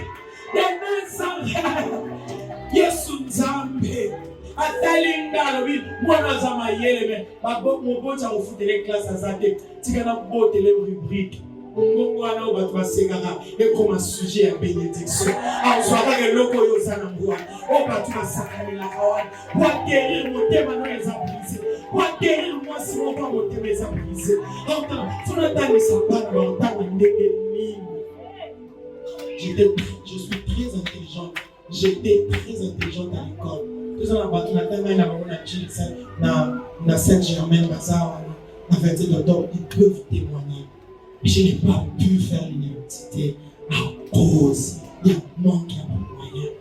Yesu Nzambe, Atalinda, oui, moi Nazama Yeleme, ma bonne mobocha au foot les classes à Zate, Tigana Bote les rubriques. Mungwana obatwa segara et comme un sujet à bénédiction. En soirée le loco yosana mboa. Obatwa sakamela kawan. Pour guérir mon thème dans les abrisés. Pour guérir moi si mon pas mon thème les abrisés. Entends, faut n'attendre ça pas dans temps ndenge. Je suis très intelligente. J'étais très intelligente à l'école. Tout ça na tanga na mona chilisa na Saint-Germain Bazaar na vérité docteur ils peuvent témoigner. Je n'ai pas pu faire l'université à cause d'un manque de moyens.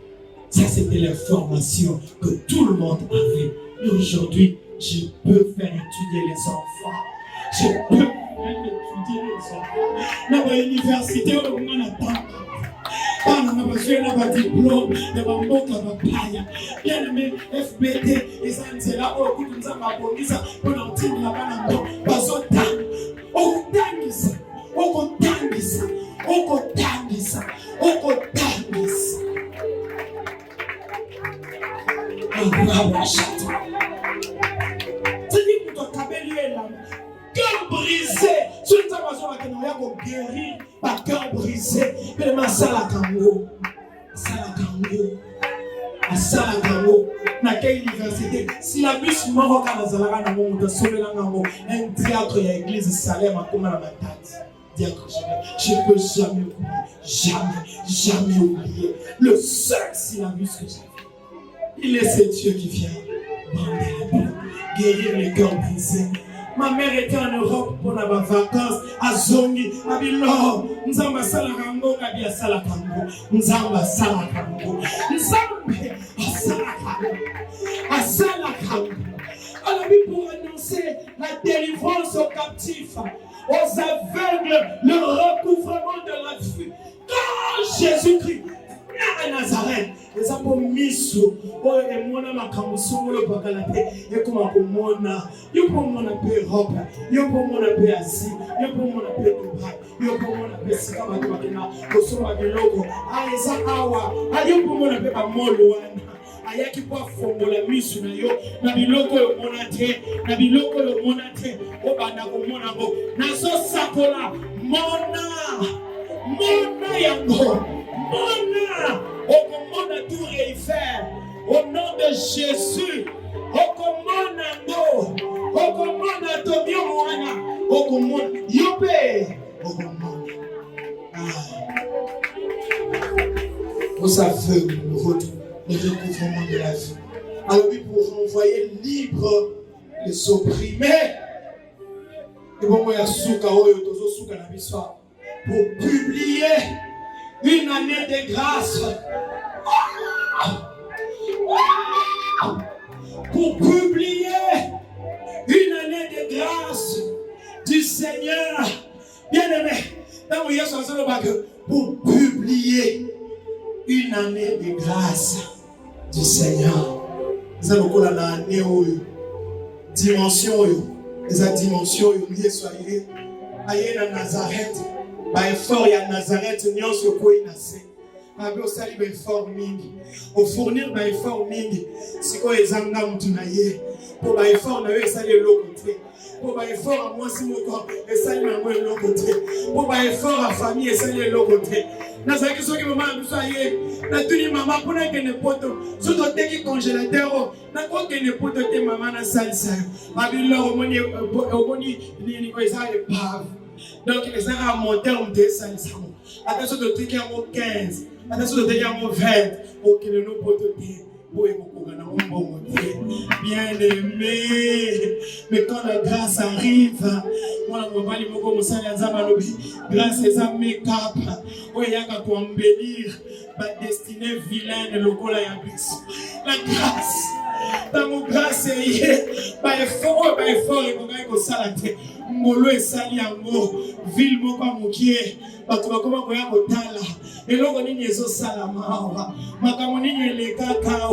Ça, c'était la formation que tout le monde avait. Et aujourd'hui, je peux faire étudier les enfants. Je peux faire étudier les enfants. Dans l'université, on attend. On a besoin d'un diplôme, d'un mboka papaya. Bien aimé, FBT, et ça, c'est là où nous avons appris ça. Pour l'entendre là-bas, nous avons okutangisa cœur brisé sur une façon à guérir par cœur brisé mais masala kango na quelle université si la bus moko kana zalaka na monde somela ngango un théâtre ya église Salem akoma na matati diacre je ne peux jamais oublier le seul syllabus que j'ai. Il est ce Dieu qui vient bander les plaies, guérir les cœurs brisés. Ma mère était en Europe pour la vacances à Zongi, à Bilor. Nzamba Salakango, Kabia Salakango, Nzamba Salakango, Nzamba Salakango. Alors, pour annoncer la délivrance aux captifs, aux aveugles, le recouvrement de la vue. Quand Jésus-Christ à Nazareth, les abomiso, oh, et mon amakambo, le bagalate, et comme un pomona, you pomona pe Europe, you pomona pe Asie, you pomona pe Dubai, you pomona pe Sikamatouakina, Kosoma Biloko, Aesa Awa, you pomona pe Amoluana. Ayaki kwa fongola misu na yo na biloko yo monate na biloko yo monate obanda ko monango nazo sakola mona yango mona okomona tout Eiffel au nom de Jésus okomona ngo okomona tobio mwana okomona yope okomona vous avez le retour le recouvrement de la vie. Alors oui, pour renvoyer libre les opprimés. Et bon, moi, pour publier une année de grâce. pour publier une année de grâce du Seigneur. Bien-aimé, pour publier une année de grâce du Seigneur. Nous allons l'année dimension, les dimensions, soyez à Nazareth, effort à Nazareth, nous sommes au sali effort mingi au fournir effort mingi siko ezanga mutu na ye po effort na yo esali eloko te po effort a mwasi moko esali nango eloko te po effort a famille esali eloko te nazalaki soki mama na biso aye natuni mama mpona kende poto so toteki congélateur nakokende poto te mama nasalisa yo babiloko omoni nini oyo eza epave donc ezaka moteur mute esalisango ata so toteki yango 15 attention de tenir mon verre pour que nous potions bien aimé. Mais quand la grâce arrive, grâce est à mes capes. Oh, il y a qu'à embellir ma destinée vilaine, le col à la grâce. Dans mon grâce, il y a effort, et qu'on a salaté. Molo et sali amour, ville moko mokie, bato bakoma koya kotala. Eloko nini ezosalama makambo nini elekaka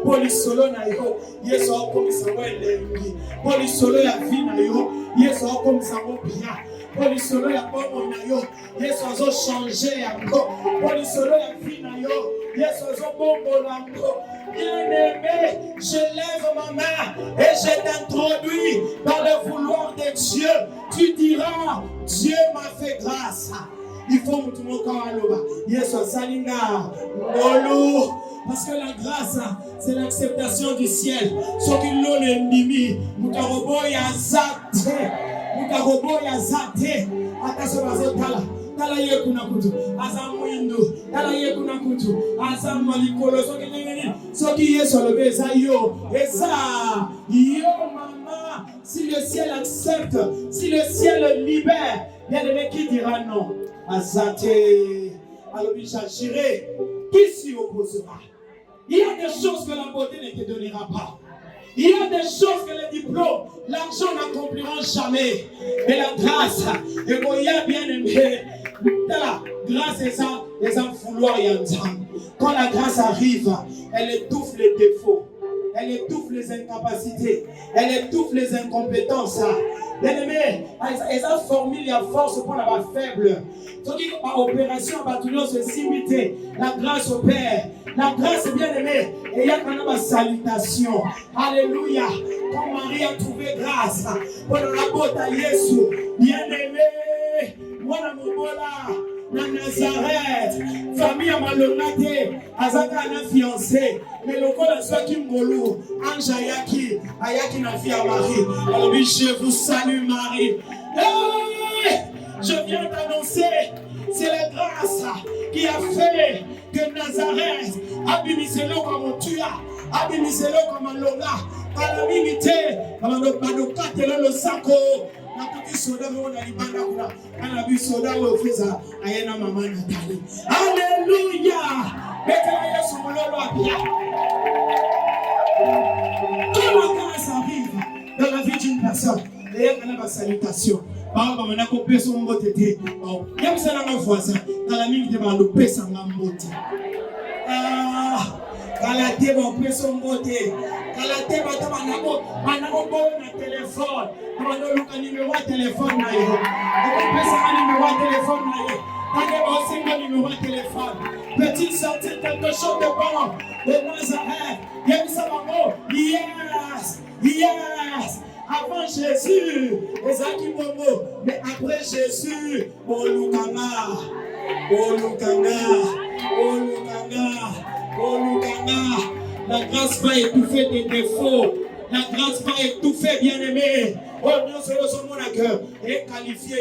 polisolo na yo Yesu akomisa ngo elengi polisolo ya vie na yo Yesu akomisa ngo bien polisolo ya bongo na yo Yesu azochanger yango polisolo ya vie na yo Yesu azobongola yango. Bien-aimé, je lève ma main et je t'introduis dans le vouloir de Dieu. Tu diras, Dieu m'a fait grâce. Il faut que tout le monde Yesu salinga olo parce que la grâce c'est l'acceptation du ciel. Ce qui l'on ennemi, mutarobo ya zate, attention bazotala. Tala ye kuna kutu, azamuindo, tala ye kuna kutu, azamualikolo, soki Yesu le beza yo, eza, yo maman, si le ciel accepte, si le ciel libère, bien aimé qui dira non? Azate, alors j'agirai, qui s'y opposera? Il y a des choses que la beauté ne te donnera pas. Il y a des choses que les diplômes, l'argent n'accompliront jamais. Mais la grâce, et qu'on y a bien aimé, la grâce est ça, les vouloir y entendre. Quand la grâce arrive, elle étouffe les défauts, elle étouffe les incapacités, elle étouffe les incompétences. Bien aimé, elle a formule, il y a force pour la faible. Donc, opération, se s'imiter. La grâce opère. La grâce, bien aimé, et il y a quand même une salutation. Alléluia. Quand Marie a trouvé grâce pour la beauté à Jésus, bien aimé, moi, la mobola, na Nazareth, famille à malonate, azaka na fiancé, mais le col soit qui ngolo, ange ayaki na fille à Marie. Alors oui, je vous salue Marie. Hey, je viens t'annoncer, c'est la grâce qui a fait que Nazareth a bimisé l'eau comme tu as, a bimisé l'eau comme un lola, à la limite, comme un loca, le saco. Alléluia. Quand la grâce arrive dans la vie d'une personne, il y a une salutation. Par exemple, on a coupé son mot de thé. Il y a un voisin dans la minute de l'opé sans la motte. Kalate ba peso mbote kalate ba ta manako na téléphone mano luka numéro de téléphone na yo pesa numéro de téléphone na yo tane ba singa numéro de téléphone petit sortir quelque chose de bon de Nazareth yebisa bango yes avant Jésus ezaki momo mais après Jésus olukanga la grâce va étouffer tes défauts. La grâce va étouffer, bien-aimé. Oh, non, c'est mon cœur. Et qualifié,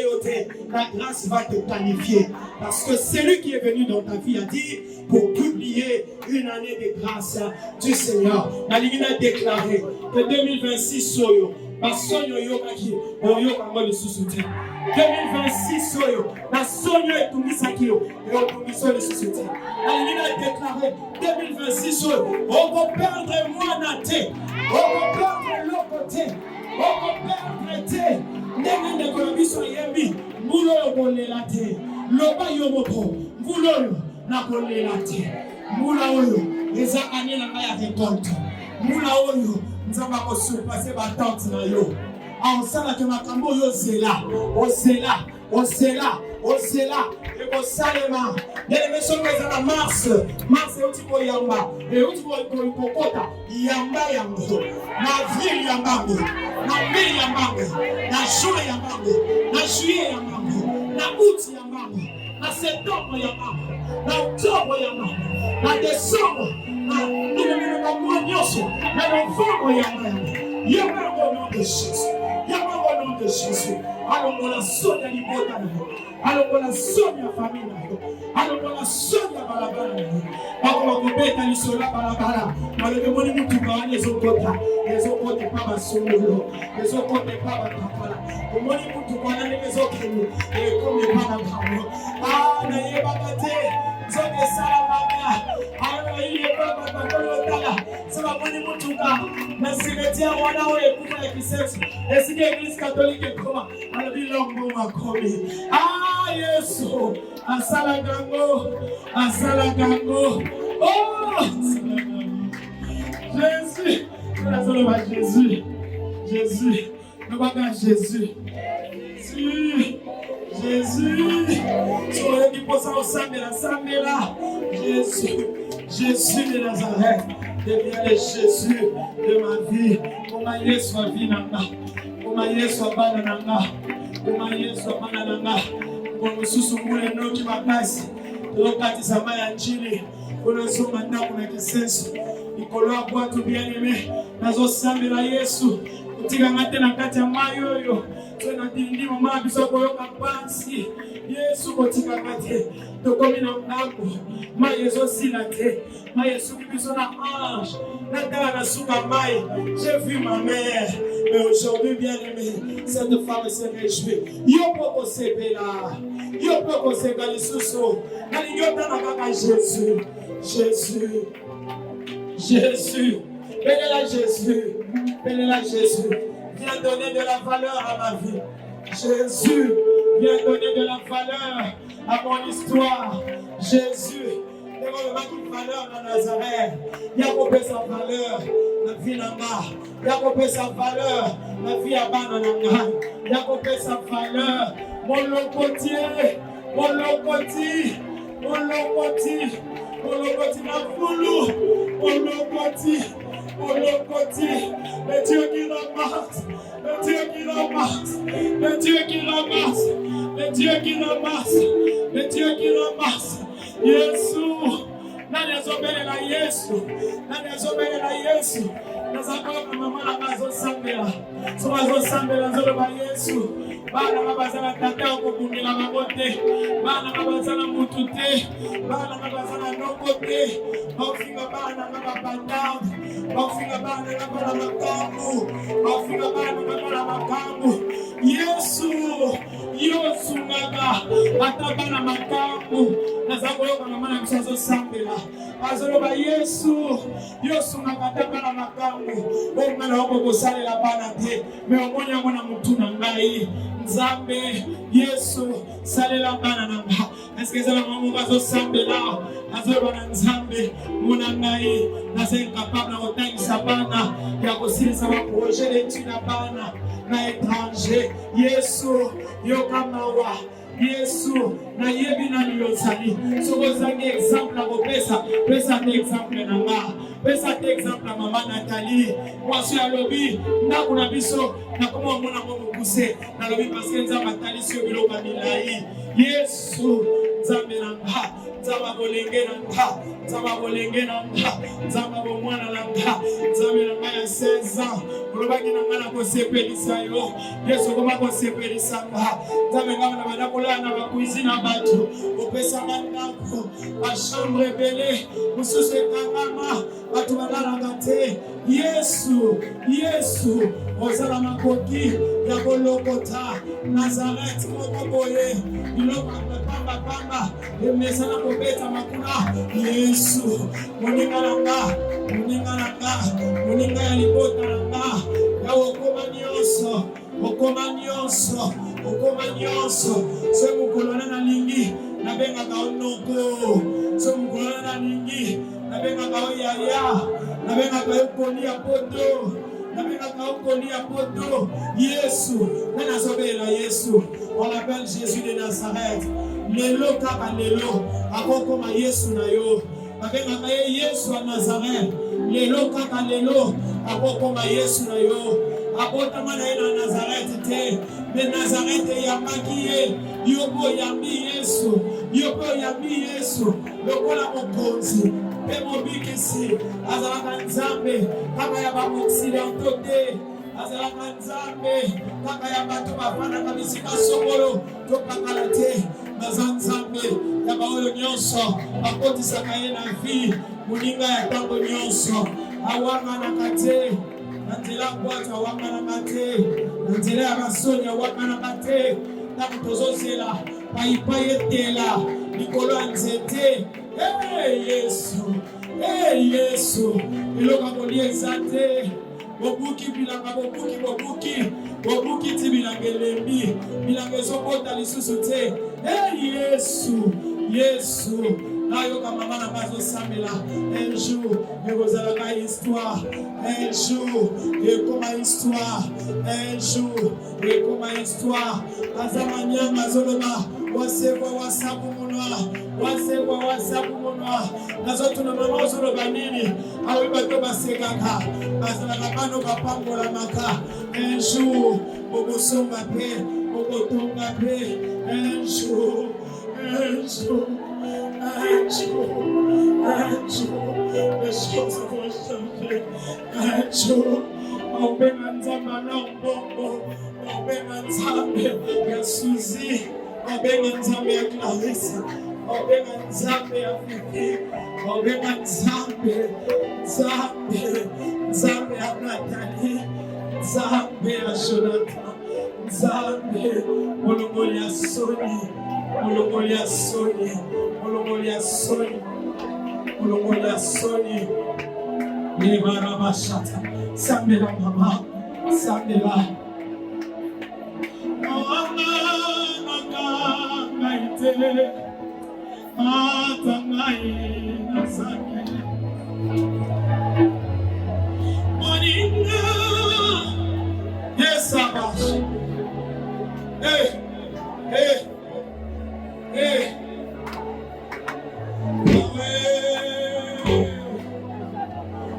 la grâce va te qualifier. Parce que celui qui est venu dans ta vie a dit pour publier une année de grâce du Seigneur. La Ligue a déclaré que 2026, basonyo yokaki oyokango lisusu te 2026 oyo na sonyo etungisaki yo eotungiso lisusu te nalingi na déclaré 2026 oyo okoperdre mwana te okoperdre loko te okoperdre te ndenge ndeko na biso yembi mbula oyo kolela te loba yo moko mbula oyo nakolela te mbula oyo eza ane na ngai ya récolte mbula oyo nzambe akosurpase batante na yo aosalaka makambo oyo osela ekosalema ndenge soki eza na mars euti koyamba euti kokota yamba yango na avril yambango na mai yambango na juin yambango na juillet yambango na août yambango na septembre yambango na octobre yambango na décembre na mois nyonso na novembre yambango au nom de Jésus yambango au nom de Jésus alongola soni ya libota na yo alongola soni ya famille na yo alongola soni ya balabala na yo bakoma kobeta lisolo ya balabala balobi moni mutuka wana ezokota epa basungolo ezokota epa bakapala omoni mutuka wana ndenge ezokende ekomi epa babango nayebaka te nzoka esalamaka ayeba bakolotala so bamoni mutuka na cimetière wana oyo ekufa ya kiseso esika église catholique ekoma alobi longo makomi yesu asalaka yango Jésus nazoloba Jésus nobaka Jésus soki mposa osambela Jésus de Nazareth devient le Jésus de ma vie koma Yesu avi nanga koma Yesu abana nanga koma Yesu abana nanga mosusu mule noki makasi tokatisa mai ya njili konasoma ndako na kisenso likolo ya bwatu bien-aimé nazosambela Yesu kotikanga te na kati ya mai oyo so natindi mama na biso koyoka mpasi Yesu kotikanga te tokomi na ndako mai ezosila te mai esuki biso na ange natala na suka mai j'ai vu ma mère mais aujourd'hui bien-aimé cette femme se réjouit yo poko sepela yo poko seka lisusu nalingi otana kaka Jésus bénis-la Jésus viens donner de la valeur à ma vie Jésus viens donner de la valeur à mon histoire Jésus une valeur dans Nazareth il y a coupé sa valeur la vie nanga il y a coupé sa valeur la vie à bana nanga il y a coupé sa valeur mon lokoti na foulou mon lokoti le Dieu qui ramasse le Dieu qui ramasse Yesu nani azobelela Yesu nazakoloka mama na bazosambela so bazosambela nzoloba Yesu bana babazala tata okobundela bango te bana babazala mutu te bana babazala noko te baofinga bana na babandande baofinga bana na bana makambu baofinga bana na bana makambu Yesu yosungaka ata bana makambu nazakoloka mama na biso azosambela azoloba Yesu yosungaka ata bana makambu omwana okokosalela bana te me omoni yango na mutu na ngai Nzambe Yesu salela bana nanga eske ezala mama azosambela azoloba na Nzambe mona ngai naza incapable na kotangisa bana ya kosilisa baprojet d'étude na bana na étranger Yesu yokamawa Yesu na yebi na yozali sokozangi exemple na kopesa pesa te exemple na nga pesa te exemple na mama Nathalie mwasi ya lobi ndako na biso na koma mona mo mukuse na lobi parce que nzamba talisio biloko milai Yesu nzambe na nga nzamba bolenge na nga nzamba bolenge na nga nzamba bomwana na nga nzambe na nga ya 16 ans olobaki na nga na kosepelisa yo Yesu koma kosepelisa nga nzambe nga na banakola na bakuizi na bato opesanga ndako bachambre ebele mosusu ekangama bato balalaka te Yesu ozala makoki ya kolokota Nazareth mokoboye biloko pamba emesana kobeta makuna Yesu moninga nanga moninga ya libota nanga ya okoma nyonso se mukolona na lingi nabengaka onoko se mukolona na lingi nabengaka oyaya nabengaka okolia poto nabengaka okolia poto Yesu nanazobela Yesu on l'appelle Jésus de Nazareth lelo kaka lelo akokoma Yesu na yo nabengaka Yesu wa Nazareth lelo kaka lelo akokoma Yesu na yo abotama na ye na Nazareth te me Nazareth yambaki ye yobo yambi Yesu lokola mokonzi pe mobikisi azalaka nzambe kaka ya baoccidentaux te azalaka nzambe kaka ya bato bafandaka bisika songolo to pakala te baza nzambe ya baoyo nyonso bakotisaka ye na vie moninga ya ntango nyonso awanganaka te na nzela bwato awanganaka te na nzela ya basoni awanganaka te ntango tozozela paipai etela likolo ya nzete Yesu eloka kolia eza te bobuki bilanga bobuki ti bilanga elembi bilanga ezokota lisusu te Yesu nayoka mama na bazosambela un jour ekozalaka histoire un jour ekoma histoire aza manyama azoloba wasebwa wasabu monwa nazotuna mama ozoloba nini awi bato basekaka bazalaka bano bapangolamaka un jour bokosomba mpe bokotonga mpe un jour les choses vont changer un jour obenga nzambe na mbongo obenga nzambe ya Suzi obenga nzambe ya Clarisse obenga nzambe ya Fifi obenga nzambe ya Nathalie nzambe ya Jonathan nzambe molongoli ya Soni Libarabashata Sambela mama Sambela Maite Matangai Nasake Moninga Yes Abash Hey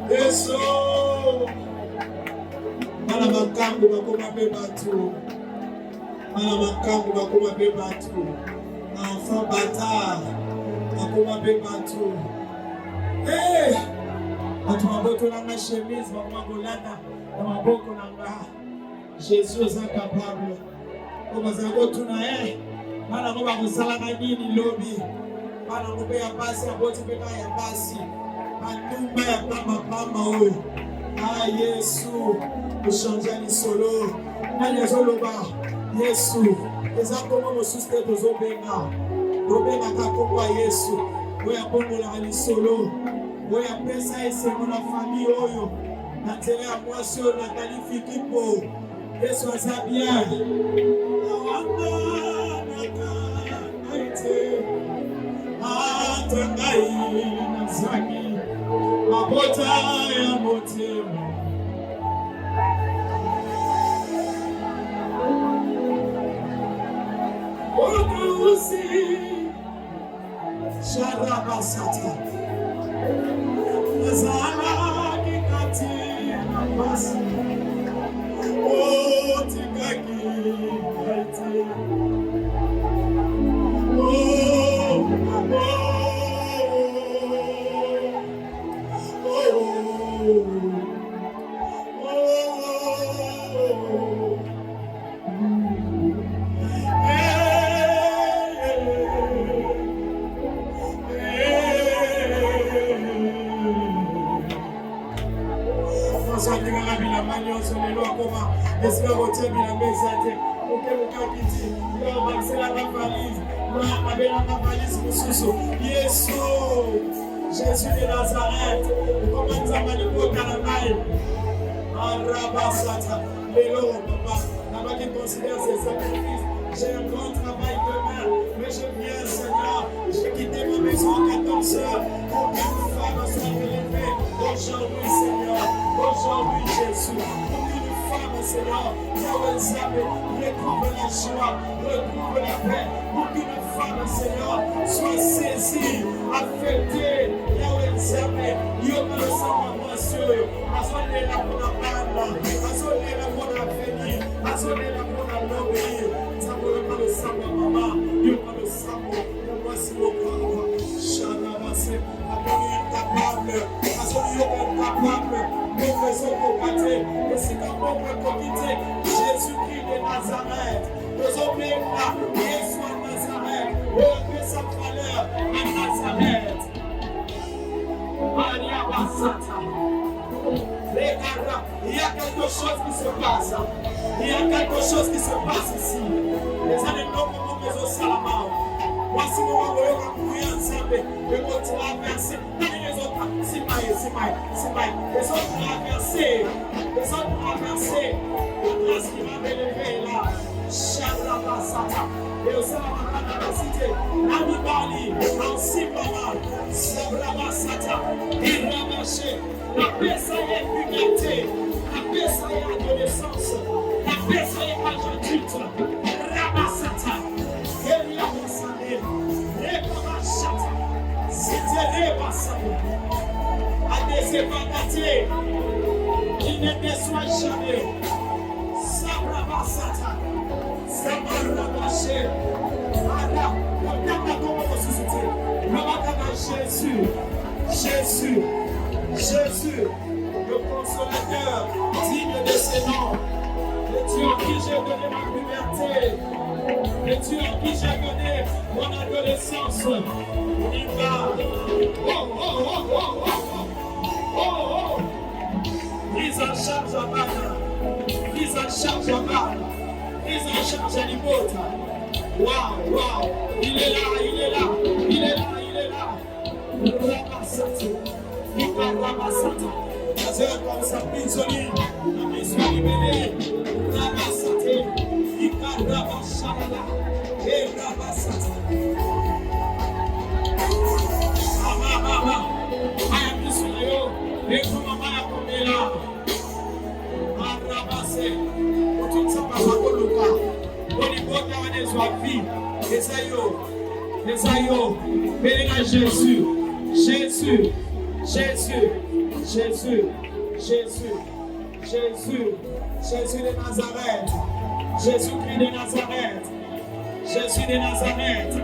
Yeso Mana makambu bakoma pe batu enfant bâtard bakoma pe batu batu maboto na chemise bakoma kolata na maboko nanga Jésus est capable obaza kotuna bana ko bakosalaka nini lobi bana ko pe ya pasi aboti pe ya pasi Anumba ya pamba oyo Yesu kushanja lisolo nani azoloba Yesu eza komo mosusu te tozobenga kakongwa Yesu oyo abongolaka lisolo oyo apesa esengo na famille oyo na nzela ya mwasi oyo Nathalie Fikipo Yesu aza bien atangai nazaki mabota ya motema Odusi Sharabasata Nazala kikati nafasi Otikaki kaiti Espère retiens bien la message. Ok, mon dit, là, on va accélérer la valise. Là, on va la valise pour sous. Jésus de Nazareth. Comment nous avons le beau carnaval? Arabasata. Lélo, papa. Là-bas qui considère ses sacrifices. J'ai un grand travail demain. Mais je viens, Seigneur. J'ai quitté ma maison à 14 heures pour qu'une femme soit élevée. Aujourd'hui, Seigneur. Aujourd'hui, Jésus. Femme, Seigneur, Yahweh Zame, retrouve la joie, retrouve la paix, pour qu'une femme, Seigneur, soit saisie, affectée, Yahweh Zame, Yoma le sang monsieur, azone la pour la bande, azone la pour la venir, azone la pour la lobby, Yoma le sang maman, Yoma le sang, Yoma si mon papa, Chanamase, Aboni incapable, azone Yoma incapable, nos maisons combattées, et c'est un bon comité, Jésus-Christ de Nazareth, nous obéissons là, Jésus à Nazareth, relevez sa valeur à Nazareth. Maria Basata. Il y a quelque chose qui se passe. Il y a quelque chose qui se passe ici. Les années non mais au Salama. Voici mon envoyé à courir ensemble. Le mot traversé. Les autres, c'est pas. Les autres traversés. La grâce qui va m'élever là. Shalabasata. Et au Salama, dans la cité. Anibali, en Simama. Sabrabasata. Il va marcher. La paix, ça y est, puberté. La paix, ça y est, adolescence. La paix, ça y est, âge adulte. Rabasata. Eliabasane. Rekabashata. C'était Rebasane. À des évangatiers. Qui ne déçoit jamais. Sabrabasata. Sabrabashe. Ada. Regarde comment on se soutient. Regarde Jésus, le consolateur, digne de ses noms, le Dieu en qui j'ai donné ma liberté, le Dieu en qui j'ai donné mon adolescence. On y va. Oh. Prise en charge à Bana, prise en charge à Bana, prise en charge à Libota. Wow. Il est là. Rabasata. Rabasata. Comme ça, Pinzoli, la mission libérée. Rabasate. Rabasata. Et Rabasata. Aya mission yo. Et comment maya comme là. Rabasé. Tout ça va pas coloca. On y voit qu'il y a des vie. Les aïeux. Bénis Jésus de Nazareth. Jésus-Christ de Nazareth. Jésus de Nazareth.